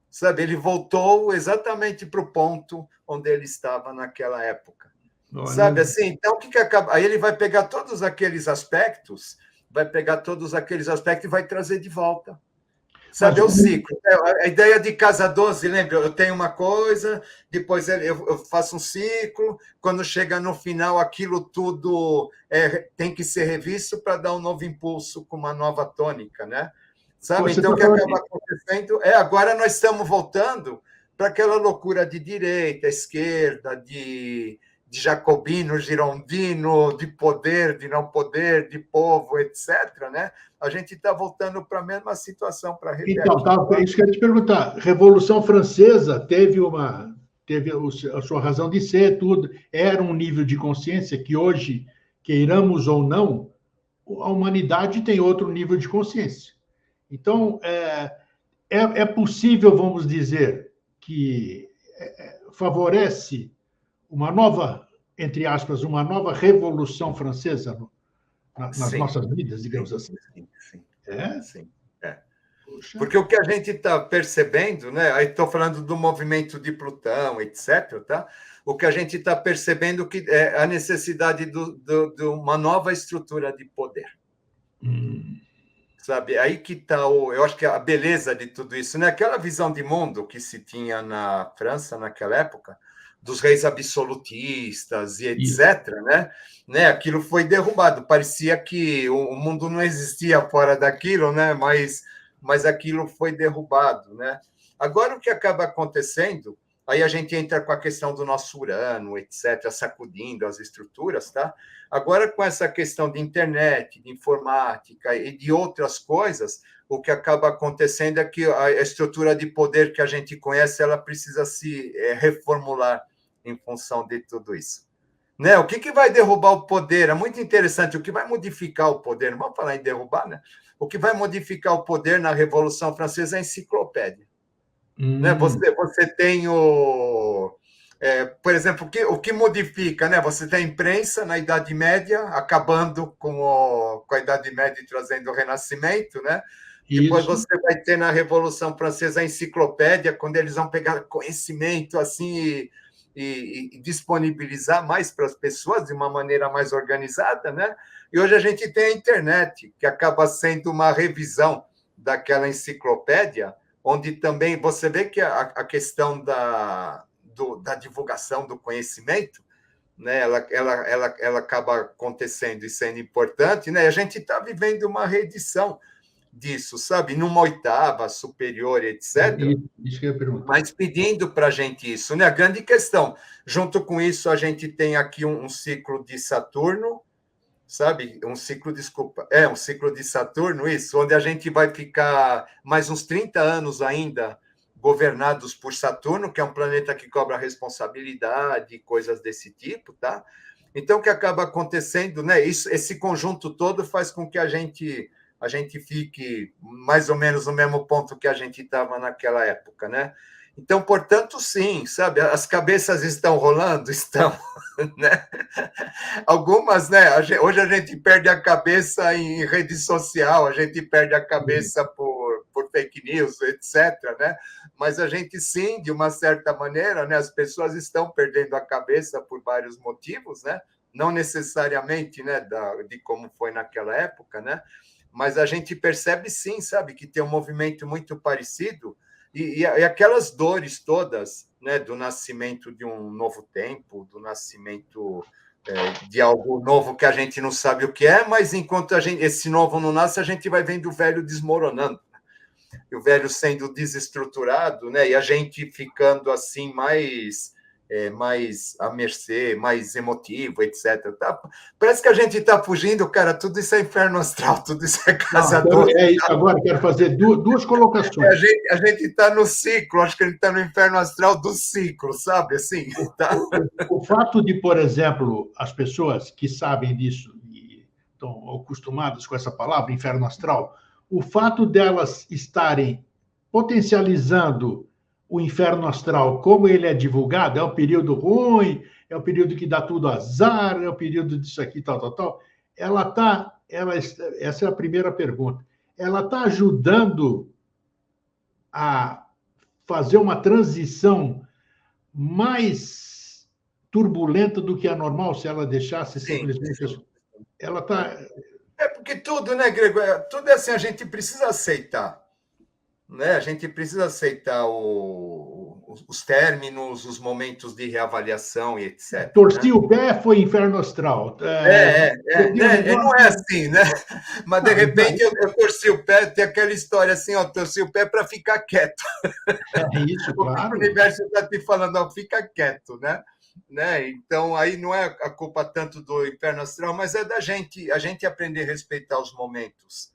Sabe, ele voltou exatamente para o ponto onde ele estava naquela época. Olha. Sabe, assim, então o que acaba? Aí ele vai pegar todos aqueles aspectos, e vai trazer de volta. Sabe, é o ciclo. A ideia de casa 12, lembra? Eu tenho uma coisa, depois eu faço um ciclo, quando chega no final, aquilo tudo tem que ser revisto para dar um novo impulso com uma nova tônica, né? Sabe? Então, o que acaba acontecendo agora nós estamos voltando para aquela loucura de direita, esquerda, de jacobino, girondino, de poder, de não poder, de povo, etc., né? A gente está voltando para a mesma situação, para repetir. Então, isso que eu ia te perguntar. Revolução Francesa teve a sua razão de ser, tudo. Era um nível de consciência que hoje, queiramos ou não, a humanidade tem outro nível de consciência. Então, é possível, vamos dizer, que favorece uma nova, entre aspas, uma nova revolução francesa nas nossas vidas, digamos assim. Sim. Sim. Porque o que a gente está percebendo, né? Aí estou falando do movimento de Plutão, etc., tá? O que a gente está percebendo que é a necessidade de uma nova estrutura de poder. Sabe? Aí que está eu acho que a beleza de tudo isso, né? Aquela visão de mundo que se tinha na França naquela época, dos reis absolutistas e etc., né? Aquilo foi derrubado. Parecia que o mundo não existia fora daquilo, né? Mas aquilo foi derrubado, né? Agora, o que acaba acontecendo, aí a gente entra com a questão do nosso Urano, etc., sacudindo as estruturas, tá? Agora, com essa questão de internet, de informática e de outras coisas, o que acaba acontecendo é que a estrutura de poder que a gente conhece, ela precisa se reformular em função de tudo isso. Né? O que vai derrubar o poder? É muito interessante. O que vai modificar o poder? Não vamos falar em derrubar, né? O que vai modificar o poder na Revolução Francesa é a enciclopédia. Né? Você tem por exemplo, o que modifica, né? Você tem a imprensa na Idade Média, acabando com a Idade Média e trazendo o Renascimento, né? Isso. Depois você vai ter na Revolução Francesa a enciclopédia, quando eles vão pegar conhecimento assim e disponibilizar mais para as pessoas de uma maneira mais organizada, né? E hoje a gente tem a internet, que acaba sendo uma revisão daquela enciclopédia, onde também você vê que a questão da divulgação do conhecimento, né, ela acaba acontecendo e sendo importante, né? A gente está vivendo uma reedição disso, sabe? Numa oitava superior, etc. Isso que eu ia perguntar. Mas pedindo para a gente isso, né? A grande questão. Junto com isso, a gente tem aqui um ciclo de Saturno, sabe? Um ciclo de Saturno, isso, onde a gente vai ficar mais uns 30 anos ainda governados por Saturno, que é um planeta que cobra responsabilidade, coisas desse tipo, tá? Então, o que acaba acontecendo, né? Esse conjunto todo faz com que a gente fique mais ou menos no mesmo ponto que a gente estava naquela época, né? Então, portanto, sim, sabe? As cabeças estão rolando? Estão, né? Algumas, né? Hoje a gente perde a cabeça em rede social, a gente perde a cabeça por fake news, etc., né? Mas a gente, sim, de uma certa maneira, né? As pessoas estão perdendo a cabeça por vários motivos, né? Não necessariamente, né? De como foi naquela época, né? Mas a gente percebe, sim, sabe? Que tem um movimento muito parecido. E aquelas dores todas, né, do nascimento de um novo tempo, do nascimento de algo novo que a gente não sabe o que é, mas enquanto esse novo não nasce, a gente vai vendo o velho desmoronando, e o velho sendo desestruturado, né, e a gente ficando assim mais mais à mercê, mais emotivo, etc. Tá? Parece que a gente está fugindo, cara, tudo isso é inferno astral, tudo isso é casa doce. É isso agora, quero fazer duas colocações. A gente está no ciclo, acho que a gente está no inferno astral do ciclo, sabe? Assim, tá? O fato de, por exemplo, as pessoas que sabem disso e estão acostumadas com essa palavra, inferno astral, o fato delas estarem potencializando o inferno astral, como ele é divulgado, é o período ruim, é o período que dá tudo azar, é o período disso aqui, tal. Essa é a primeira pergunta. Ela está ajudando a fazer uma transição mais turbulenta do que a normal, se ela deixasse simplesmente... Ela está... porque tudo, né, Grego? Tudo é assim, a gente precisa aceitar. Né? A gente precisa aceitar os términos, os momentos de reavaliação e etc. Torci o pé, foi inferno astral. Não é assim, né? Mas, de repente, eu torci o pé, tem aquela história assim, ó, torci o pé para ficar quieto. É isso, claro. O universo está te falando, ó, fica quieto, né? Então, aí não é a culpa tanto do inferno astral, mas é da gente, a gente aprender a respeitar os momentos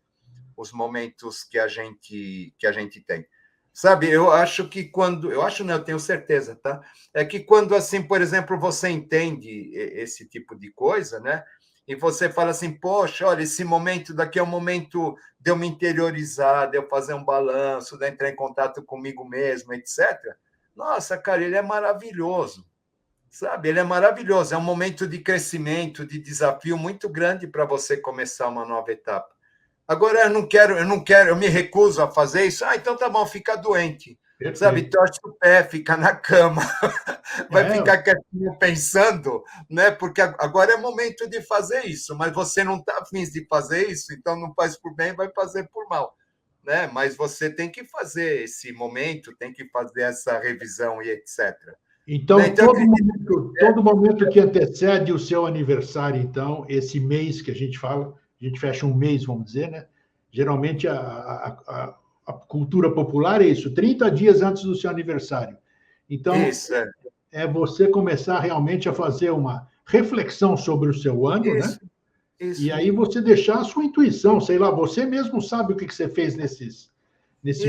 que a gente tem. Sabe, eu acho que quando... Eu acho, não, eu tenho certeza, tá? É que quando, assim, por exemplo, você entende esse tipo de coisa, né? E você fala assim, poxa, olha, esse momento daqui é um momento de eu me interiorizar, de eu fazer um balanço, de entrar em contato comigo mesmo, etc. Nossa, cara, ele é maravilhoso. Sabe, ele é maravilhoso. É um momento de crescimento, de desafio muito grande para você começar uma nova etapa. Agora, eu me recuso a fazer isso. Então tá bom, fica doente. Perfeito. Sabe, torce o pé, fica na cama, vai ficar quietinho pensando, né? Porque agora é momento de fazer isso, mas você não está afim de fazer isso, então não faz por bem, vai fazer por mal, né? Mas você tem que fazer esse momento, tem que fazer essa revisão e etc. Então, todo momento que antecede o seu aniversário, então, esse mês que a gente fala, a gente fecha um mês, vamos dizer, né? Geralmente a cultura popular é isso, 30 dias antes do seu aniversário. Então, é você começar realmente a fazer uma reflexão sobre o seu ano, né? E aí você deixar a sua intuição, sei lá, você mesmo sabe o que você fez nesse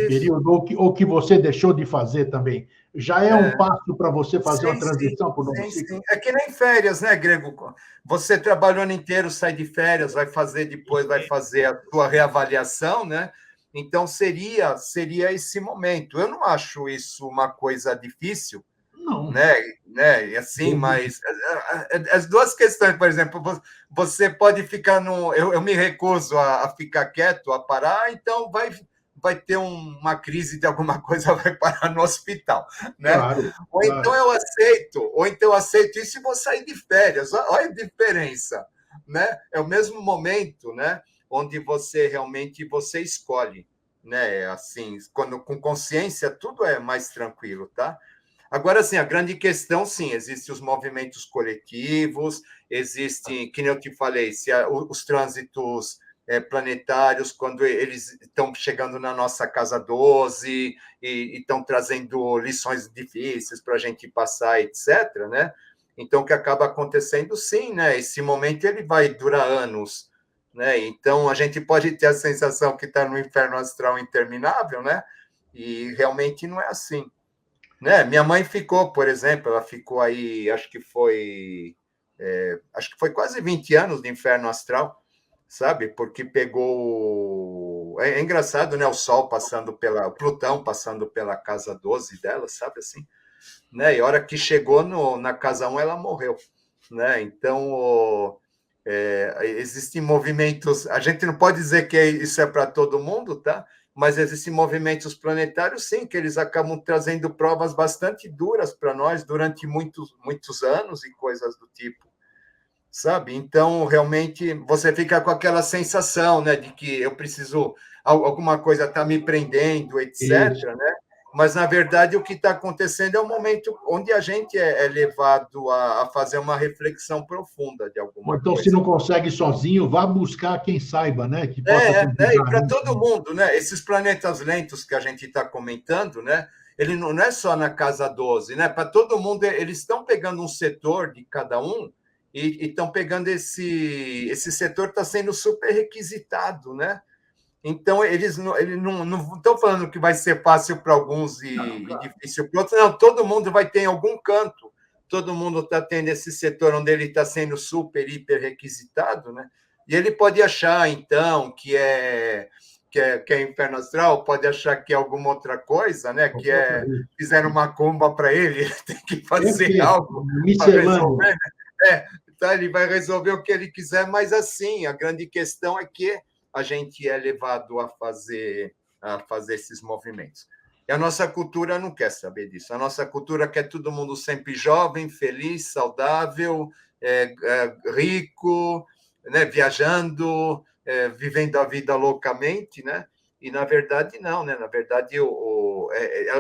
período, ou que você deixou de fazer também. Já é um passo para você fazer uma transição para o novo ciclo? É que nem férias, né, Grego? Você trabalha o ano inteiro, sai de férias, vai fazer a sua reavaliação, né? Então, seria esse momento. Eu não acho isso uma coisa difícil, não. Né? Assim, mas as duas questões, por exemplo, você pode ficar no... Eu me recuso a ficar quieto, a parar, então vai ter uma crise de alguma coisa, vai parar no hospital, né? Claro. Então eu aceito isso e vou sair de férias. Olha a diferença, né? É o mesmo momento, né? Onde você realmente escolhe, né? Assim, quando com consciência tudo é mais tranquilo, tá? Agora, sim, a grande questão, sim, existem os movimentos coletivos, existem, que nem eu te falei, os trânsitos planetários, quando eles estão chegando na nossa casa 12 e estão trazendo lições difíceis para a gente passar, etc., né? Então, o que acaba acontecendo, sim, né? Esse momento ele vai durar anos, né? Então, a gente pode ter a sensação que está no inferno astral interminável, né? E realmente não é assim. Né? Minha mãe ficou, por exemplo, ela ficou aí, acho que foi quase 20 anos de inferno astral, sabe? Porque pegou... É engraçado, né? O Sol o Plutão passando pela casa 12 dela, sabe assim? Né? E a hora que chegou na casa 1, ela morreu, né? Então, existem movimentos... A gente não pode dizer que isso é para todo mundo, tá? Mas existem movimentos planetários, sim, que eles acabam trazendo provas bastante duras para nós durante muitos, muitos anos e coisas do tipo, sabe? Então, realmente, você fica com aquela sensação, né, de que eu preciso, alguma coisa está me prendendo, etc., né? Mas, na verdade, o que está acontecendo é um momento onde a gente é levado a fazer uma reflexão profunda de alguma então, coisa. Se não consegue sozinho, vá buscar quem saiba, né? Que possa e para todo mundo, né? Esses planetas lentos que a gente está comentando, né? ele não é só na casa 12, né? Para todo mundo, eles estão pegando um setor de cada um e estão pegando esse setor está sendo super requisitado, né? Então, eles não estão falando que vai ser fácil para alguns e difícil para outros. Não, todo mundo vai ter em algum canto. Todo mundo está tendo esse setor onde ele está sendo super, hiper requisitado, né? E ele pode achar, então, que é inferno astral, pode achar que é alguma outra coisa, né? Que fizeram uma comba para ele, ele tem que fazer algo para resolver. Né? Então, ele vai resolver o que ele quiser, mas assim, a grande questão é que a gente é levado a fazer esses movimentos. E a nossa cultura não quer saber disso. A nossa cultura quer todo mundo sempre jovem, feliz, saudável, rico, né, viajando, vivendo a vida loucamente, né? E, na verdade, não. Né? Na verdade,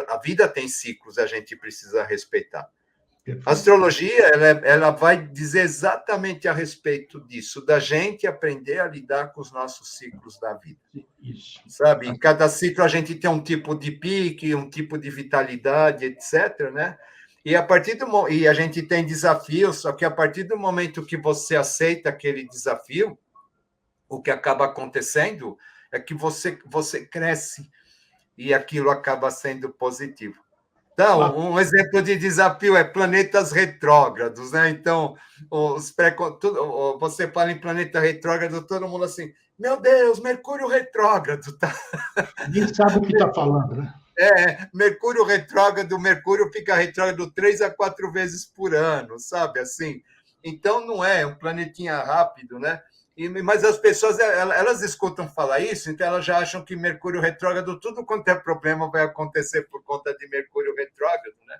a vida tem ciclos, a gente precisa respeitar. A astrologia ela vai dizer exatamente a respeito disso, da gente aprender a lidar com os nossos ciclos da vida. Isso. Sabe? Em cada ciclo a gente tem um tipo de pique, um tipo de vitalidade, etc. Né? E a gente tem desafios, só que a partir do momento que você aceita aquele desafio, o que acaba acontecendo é que você cresce e aquilo acaba sendo positivo. Então, um exemplo de desafio é planetas retrógrados, né? Então, você fala em planeta retrógrado, todo mundo assim, meu Deus, Mercúrio retrógrado, tá? Ninguém sabe o que está falando, né? Mercúrio retrógrado, Mercúrio fica retrógrado 3 a 4 vezes por ano, sabe? Assim, então não é um planetinha rápido, né? Mas as pessoas, elas escutam falar isso, então elas já acham que Mercúrio retrógrado, tudo quanto é problema vai acontecer por conta de Mercúrio retrógrado, né?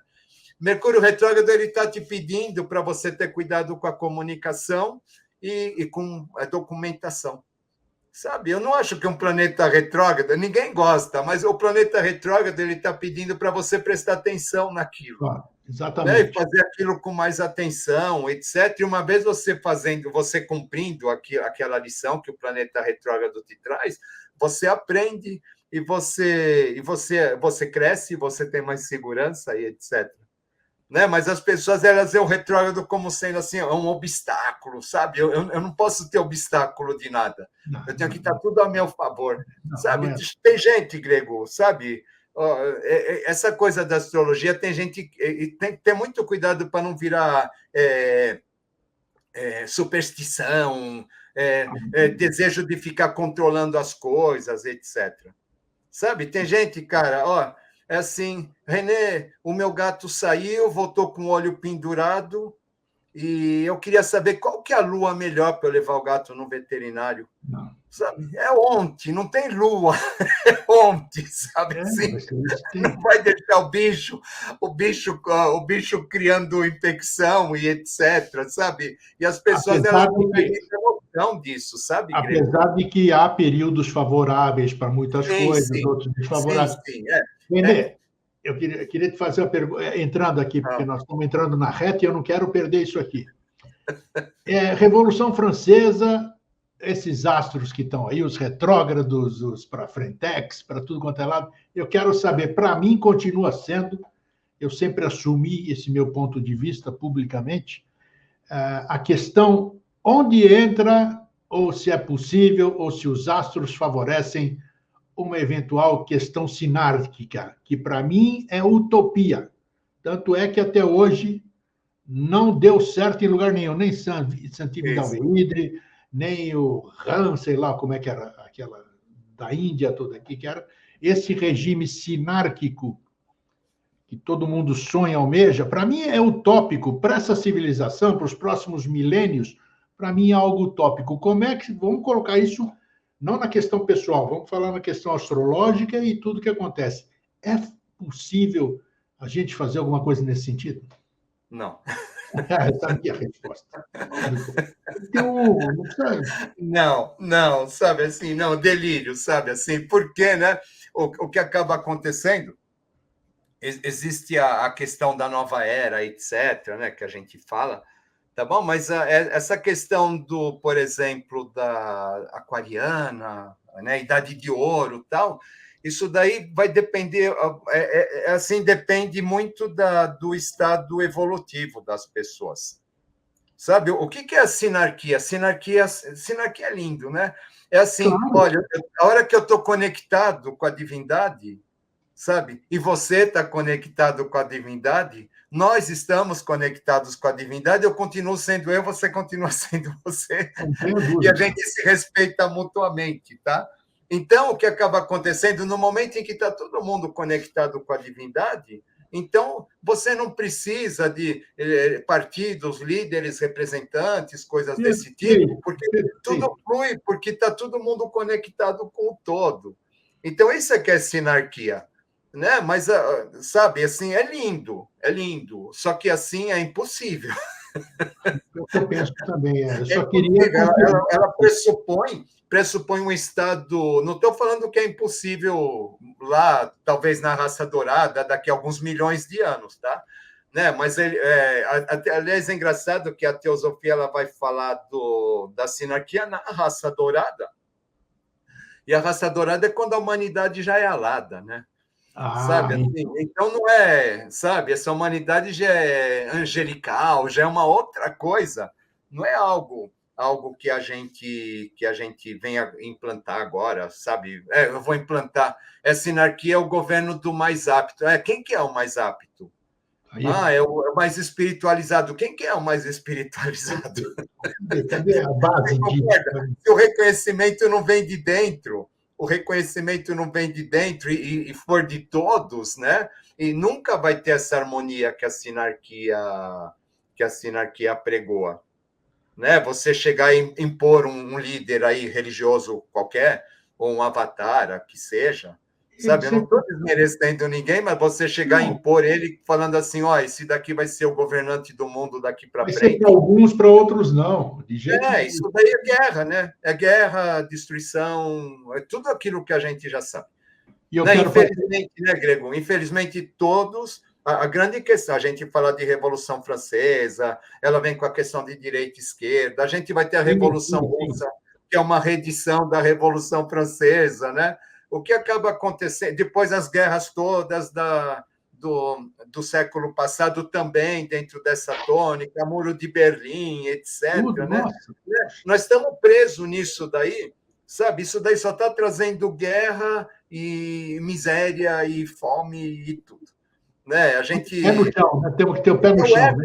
Mercúrio retrógrado, ele está te pedindo para você ter cuidado com a comunicação e com a documentação. Sabe, eu não acho que um planeta retrógrado, ninguém gosta, mas o planeta retrógrado, ele está pedindo para você prestar atenção naquilo. Exatamente. Né? E fazer aquilo com mais atenção, etc. E uma vez você cumprindo aquela lição que o planeta retrógrado te traz, você aprende e você cresce, você tem mais segurança e etc. Né? Mas as pessoas, elas veem o retrógrado como sendo assim, um obstáculo, sabe? Eu não posso ter obstáculo de nada. Eu tenho que estar tudo a meu favor, sabe? Tem gente, Grego, sabe? Essa coisa da astrologia, tem gente tem que ter muito cuidado para não virar superstição, desejo de ficar controlando as coisas, etc. Sabe? Tem gente, cara, é assim, Renê, o meu gato saiu, voltou com o olho pendurado, e eu queria saber qual que é a lua melhor para eu levar o gato no veterinário. Não. Sabe? É ontem, não tem lua, é ontem, sabe assim? Não vai deixar o bicho criando infecção e etc, sabe? E as pessoas, elas não têm noção disso, sabe, Grego? Apesar de que há períodos favoráveis para muitas coisas, outros desfavoráveis. Sim. Renê, eu queria te fazer uma pergunta, entrando aqui, porque nós estamos entrando na reta e eu não quero perder isso aqui. Revolução Francesa, esses astros que estão aí, os retrógrados, os para frentex, para tudo quanto é lado, eu quero saber, para mim continua sendo, eu sempre assumi esse meu ponto de vista publicamente, a questão onde entra, ou se é possível, ou se os astros favorecem uma eventual questão sinárquica, que para mim é utopia. Tanto é que até hoje não deu certo em lugar nenhum, nem Santiago Dalveidre, nem o Ram, sei lá como é que era, aquela da Índia toda aqui, que era esse regime sinárquico que todo mundo sonha, almeja, para mim é utópico, para essa civilização, para os próximos milênios, para mim é algo utópico. Como é que vamos colocar isso não na questão pessoal, vamos falar na questão astrológica e tudo que acontece. É possível a gente fazer alguma coisa nesse sentido? Não. Essa é a minha resposta. Não, sabe assim, não, delírio, sabe assim, porque, né, o que acaba acontecendo, existe a questão da nova era, etc., né, que a gente fala, tá bom? Mas essa questão por exemplo, da aquariana, né, idade de ouro, tal, Isso daí vai depender, assim, depende muito do estado evolutivo das pessoas. Sabe, o que é a sinarquia? Sinarquia é lindo, né? É assim, Claro. olha, a hora que eu estou conectado com a divindade, sabe? E você está conectado com a divindade, nós estamos conectados com a divindade, eu continuo sendo eu, você continua sendo você, Não tenho e a dúvida. gente se respeita mutuamente, tá? Então, o que acaba acontecendo, no momento em que está todo mundo conectado com a divindade, então você não precisa de partidos, líderes, representantes, coisas desse tipo, Perfeito, porque tudo perfeito. flui, porque está todo mundo conectado com o todo. Então, isso é que é sinarquia, né? Mas, sabe, assim, é lindo, só que assim é impossível. É o que eu penso também. Eu É só queria impossível, confirmar. ela pressupõe um estado. Não estou falando que é impossível lá, talvez na raça dourada, daqui a alguns milhões de anos, tá? Né? Mas, aliás, é engraçado que a teosofia ela vai falar da sinarquia na raça dourada, e a raça dourada é quando a humanidade já é alada, né? Ah, Sabe, assim, então. então não é, sabe, essa humanidade já é angelical, já é uma outra coisa, não é algo que a gente venha implantar agora, sabe? Eu vou implantar essa sinarquia, é o governo do mais apto. Quem que é o mais apto? Aí, É o mais espiritualizado. Quem que é o mais espiritualizado? cadê a base disso? Concorda? Se o reconhecimento não vem de dentro, o reconhecimento não vem de dentro e for de todos, né? E nunca vai ter essa harmonia que a sinarquia pregoa, né? Você chegar e impor um líder aí religioso qualquer ou um avatar, que seja, Ele sabe? Eu não sempre. estou desmerecendo ninguém, mas você chegar e Não, impor ele falando assim, ó, esse daqui vai ser o governante do mundo daqui para vai ser para frente. alguns, para outros não, de jeito nenhum. Isso daí é guerra, né? É guerra, destruição, é tudo aquilo que a gente já sabe. E eu Né? quero fazer. Infelizmente, né, Grego? Infelizmente, todos. A grande questão, a gente fala de Revolução Francesa, ela vem com a questão de direita e esquerda, a gente vai ter a Sim, Revolução sim, sim. Russa, que é uma reedição da Revolução Francesa, né? O que acaba acontecendo, depois as guerras todas do século passado também, dentro dessa tônica, Muro de Berlim, Tudo, etc., né? nossa. Nós estamos presos nisso daí, sabe? Isso daí só está trazendo guerra e miséria e fome e tudo, né? A Pé no gente chão, né? Temos que ter o pé no é o chão, ego,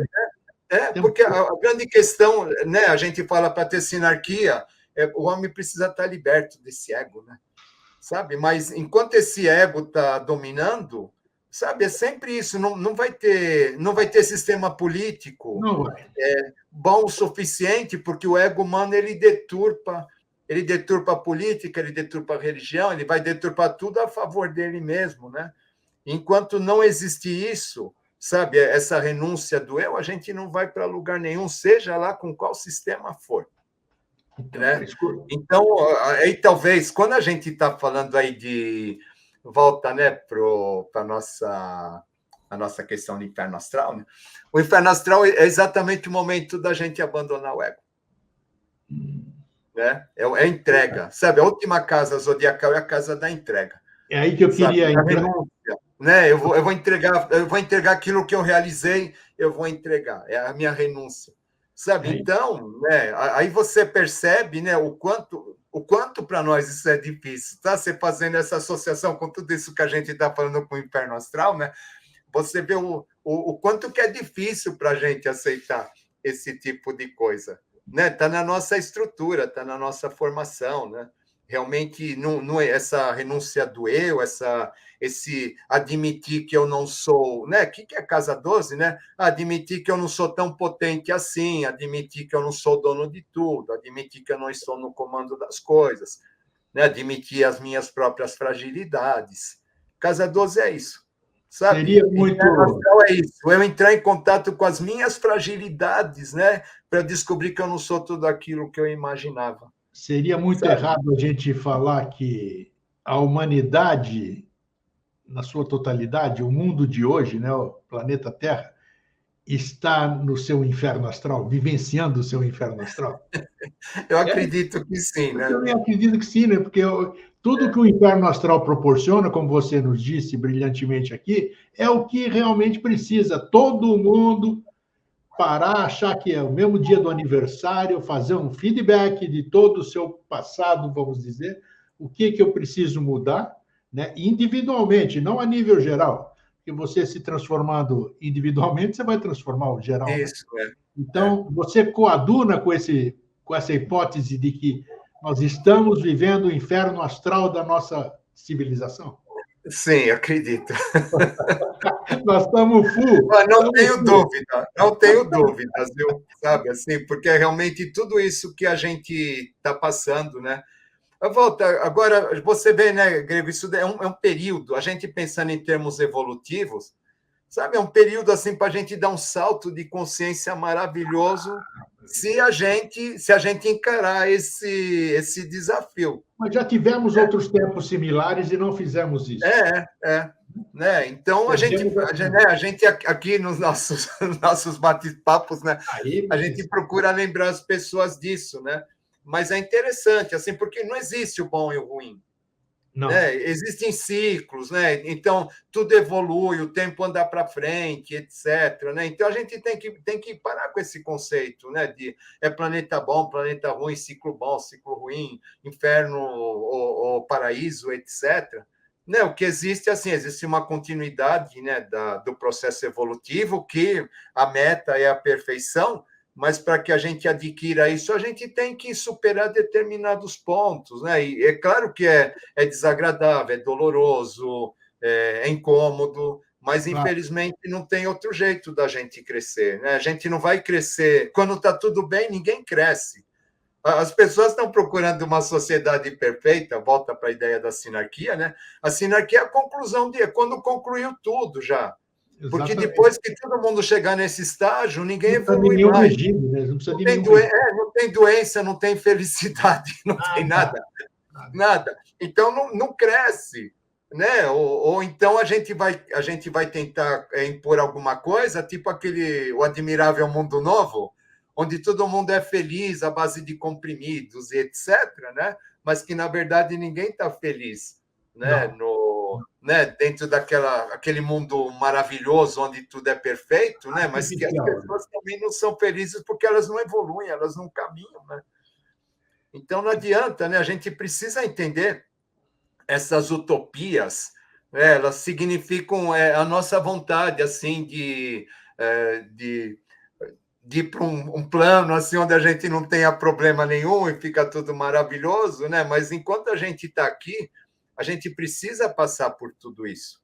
né? Temos porque que... a grande questão, né? A gente fala para ter sinarquia, o homem precisa estar liberto desse ego, né? Sabe? Mas enquanto esse ego está dominando, sabe? É sempre isso. Não vai ter sistema político Não vai. bom o suficiente, porque o ego humano ele deturpa a política, ele deturpa a religião, ele vai deturpar tudo a favor dele mesmo, né? Enquanto não existir isso, sabe, essa renúncia do eu, a gente não vai para lugar nenhum, seja lá com qual sistema for, Então, né? Então, aí talvez, quando a gente está falando aí de volta, né, para a nossa questão do inferno astral, né? O inferno astral é exatamente o momento da gente abandonar o ego, né? É entrega, sabe? A última casa zodiacal é a casa da entrega, é aí que eu sabe? queria Da entrar. renúncia, né? Eu vou entregar aquilo que eu realizei, eu vou entregar, é a minha renúncia, sabe? É, Então, né? Aí você percebe, né? O quanto para nós isso é difícil, tá? Você fazendo essa associação com tudo isso que a gente está falando com o inferno astral, né? Você vê o quanto que é difícil para a gente aceitar esse tipo de coisa, né? Está na nossa estrutura, está na nossa formação, né? Realmente, não é essa renúncia do eu, esse admitir que eu não sou, né? O que é casa 12, né? Admitir que eu não sou tão potente assim, admitir que eu não sou dono de tudo, admitir que eu não estou no comando das coisas, né? Admitir as minhas próprias fragilidades. Casa 12 é isso, sabe? seria Inferno muito, astral é isso, eu entrar em contato com as minhas fragilidades, né? Para descobrir que eu não sou tudo aquilo que eu imaginava, seria muito sabe? errado a gente falar que a humanidade, na sua totalidade, o mundo de hoje, né, o planeta Terra, está no seu inferno astral, vivenciando o seu inferno astral. Eu É, acredito que sim, porque eu né? nem acredito que sim, né? Porque Tudo que o inferno astral proporciona, como você nos disse brilhantemente aqui, é o que realmente precisa. Todo mundo parar, achar que é o mesmo dia do aniversário, fazer um feedback de todo o seu passado, vamos dizer, o que eu preciso mudar, né? Individualmente, não a nível geral. Porque você se transformando individualmente, você vai transformar o geral, né? Isso, Então, você coaduna com essa hipótese de que nós estamos vivendo o inferno astral da nossa civilização? Sim, acredito. Nós estamos full. Mas não tenho dúvida, não tenho dúvidas, viu? Sabe, assim, porque é realmente tudo isso que a gente está passando, né? Volta, agora, você vê, né, Grego, isso é um período, a gente pensando em termos evolutivos, sabe, é um período assim para a gente dar um salto de consciência maravilhoso se a gente encarar esse desafio. Mas já tivemos outros tempos similares e não fizemos isso. Né? Então a gente aqui nos nossos bate-papos, né, Aí, a gente procura lembrar as pessoas disso, né? Mas é interessante, assim, porque não existe o bom e o ruim. não. Né? Existem ciclos, né? Então tudo evolui, o tempo anda para frente, etc. Né? Então a gente tem que parar com esse conceito, né? De planeta ruim, ciclo bom, ciclo ruim, inferno ou paraíso, etc. Né? O que existe assim, existe uma continuidade, né, do processo evolutivo, que a meta é a perfeição. Mas para que a gente adquira isso, a gente tem que superar determinados pontos, né? E é claro que é desagradável, é doloroso, é incômodo, mas infelizmente não tem outro jeito da gente crescer, né? A gente não vai crescer. Quando está tudo bem, ninguém cresce. As pessoas estão procurando uma sociedade perfeita, volta para a ideia da sinarquia, né? A sinarquia é a conclusão de quando concluiu tudo já. Porque depois que todo mundo chegar nesse estágio, ninguém evolui mais. Regime, né? Não precisa não, de tem nenhum não tem doença, não tem felicidade, não tem nada. Nada. Então, não cresce. Né? Ou então a gente vai tentar impor alguma coisa, tipo o Admirável Mundo Novo, onde todo mundo é feliz à base de comprimidos e etc., né? Mas que, na verdade, ninguém está feliz, né? Dentro aquele mundo maravilhoso onde tudo é perfeito, né? Mas que as pessoas também não são felizes porque elas não evoluem, elas não caminham, né? Então não adianta, né? A gente precisa entender essas utopias, né? Elas significam a nossa vontade assim de ir para um plano assim onde a gente não tenha problema nenhum e fica tudo maravilhoso, né? Mas enquanto a gente está aqui, a gente precisa passar por tudo isso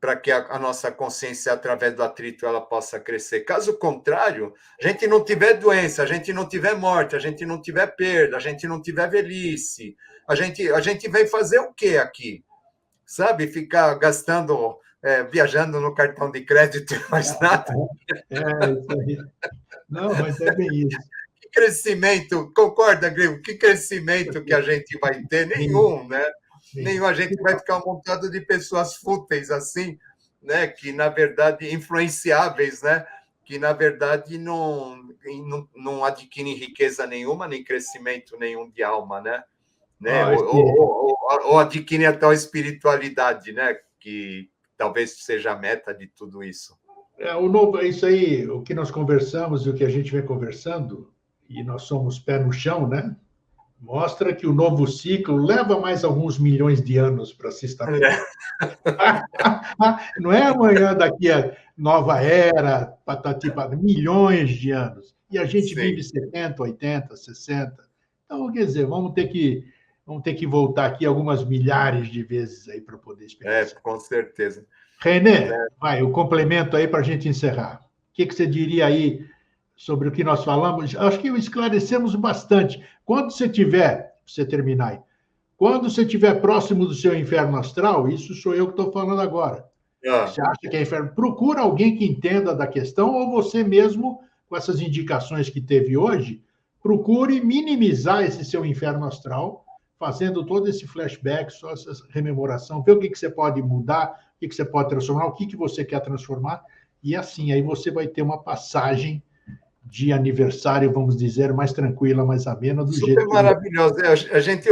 para que a nossa consciência, através do atrito, ela possa crescer. Caso contrário, a gente não tiver doença, a gente não tiver morte, a gente não tiver perda, a gente não tiver velhice, a gente vem fazer o quê aqui? Sabe? Ficar gastando, viajando no cartão de crédito, mais nada. Isso aí. Não, mas é bem isso. Que crescimento, concorda, Grego? Que crescimento que a gente vai ter? Nenhum, né? Nenhum. A gente vai ficar um montado de pessoas fúteis assim, né? Que, na verdade, influenciáveis, né? Que, na verdade, não adquirem riqueza nenhuma, nem crescimento nenhum de alma, né? Ou adquirem a tal espiritualidade, né? Que talvez seja a meta de tudo isso. Isso aí, o que nós conversamos e o que a gente vem conversando, e nós somos pé no chão, né? Mostra que o novo ciclo leva mais alguns milhões de anos para se estabelecer. Não é amanhã, daqui a nova era, patati, milhões de anos. E a gente vive 70, 80, 60. Então, quer dizer, vamos ter que voltar aqui algumas milhares de vezes aí para poder experienciar. Com certeza. René, vai, o complemento aí para a gente encerrar. O que você diria aí sobre o que nós falamos? Acho que esclarecemos bastante. Quando você tiver, você terminar aí, quando você estiver próximo do seu inferno astral, isso sou eu que estou falando agora. Você acha que é inferno? Procura alguém que entenda da questão, ou você mesmo, com essas indicações que teve hoje, procure minimizar esse seu inferno astral, fazendo todo esse flashback, só essa rememoração, ver o que você pode mudar, o que você pode transformar, o que você quer transformar, e assim, aí você vai ter uma passagem de aniversário, vamos dizer, mais tranquila, mais amena, do jeito Super que... maravilhoso.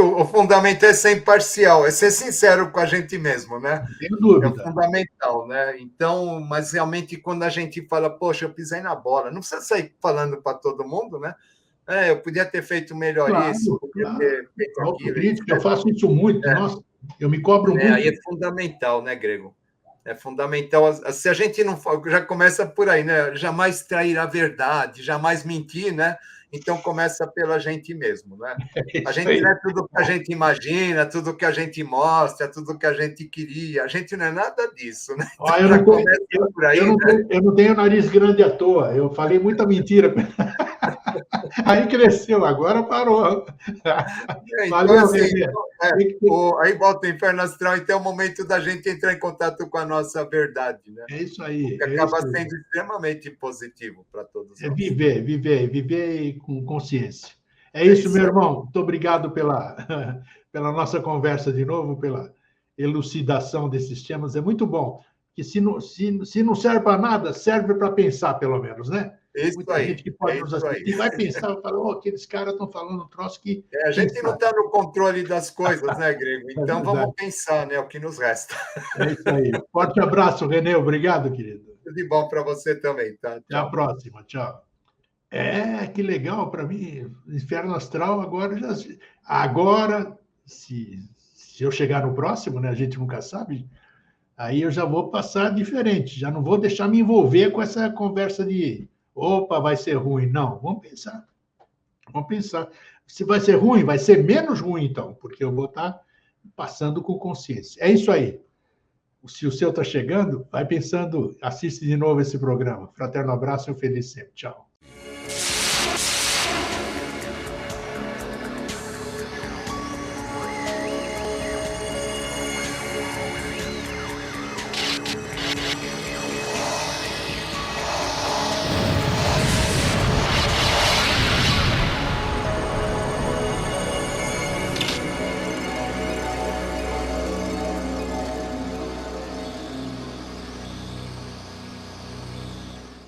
O fundamento é ser imparcial, é ser sincero com a gente mesmo, né? Não tenho É o dúvida. fundamental, né? Então, mas realmente quando a gente fala, poxa, eu pisei na bola, não precisa sair falando para todo mundo, né? Eu podia ter feito melhor isso, Claro, podia claro. ter feito aquilo, Autocrítica, eu etc. faço isso muito, nossa, eu me cobro Aí muito. é fundamental, né, Grego? É fundamental. Se a gente não já começa por aí, né? Jamais trair a verdade, jamais mentir, né? Então começa pela gente mesmo, né? É A isso gente aí. não é tudo que a gente imagina, tudo que a gente mostra, tudo que a gente queria. A gente não é nada disso, né? Ó, Então já começa por eu aí, não né? tenho, eu não tenho nariz grande à toa, eu falei muita mentira. Aí cresceu, agora parou. Então, Valeu, assim, Renê. Tem que ter- aí volta o Inferno Astral, então é o momento da gente entrar em contato com a nossa verdade, né? É isso O aí, que é isso acaba aí. sendo extremamente positivo para todos É nós. viver com consciência. É É isso, isso meu aí. irmão. Muito obrigado pela nossa conversa de novo, pela elucidação desses temas. É muito bom. Que se não serve para nada, serve para pensar, pelo menos, né? É isso Muita gente aí. que É pode nos isso aí. assistir vai pensar, vai falar, oh, aqueles caras estão falando um troço que, A quem gente não sabe? está no controle das coisas, né, Grego? É Então vamos verdade. pensar, né? O que nos resta. É isso aí. Forte abraço, Renê. Obrigado, querido. Tudo de bom para você também, tá? Até a Tchau. próxima. Tchau. Que legal para mim. Inferno Astral agora se eu chegar no próximo, né, a gente nunca sabe, aí eu já vou passar diferente, já não vou deixar me envolver com essa conversa de opa, vai ser ruim. Não, vamos pensar. Vamos pensar. Se vai ser ruim, vai ser menos ruim então, porque eu vou estar passando com consciência. É isso aí. Se o seu está chegando, vai pensando, assiste de novo esse programa. Fraterno abraço e um feliz sempre. Tchau.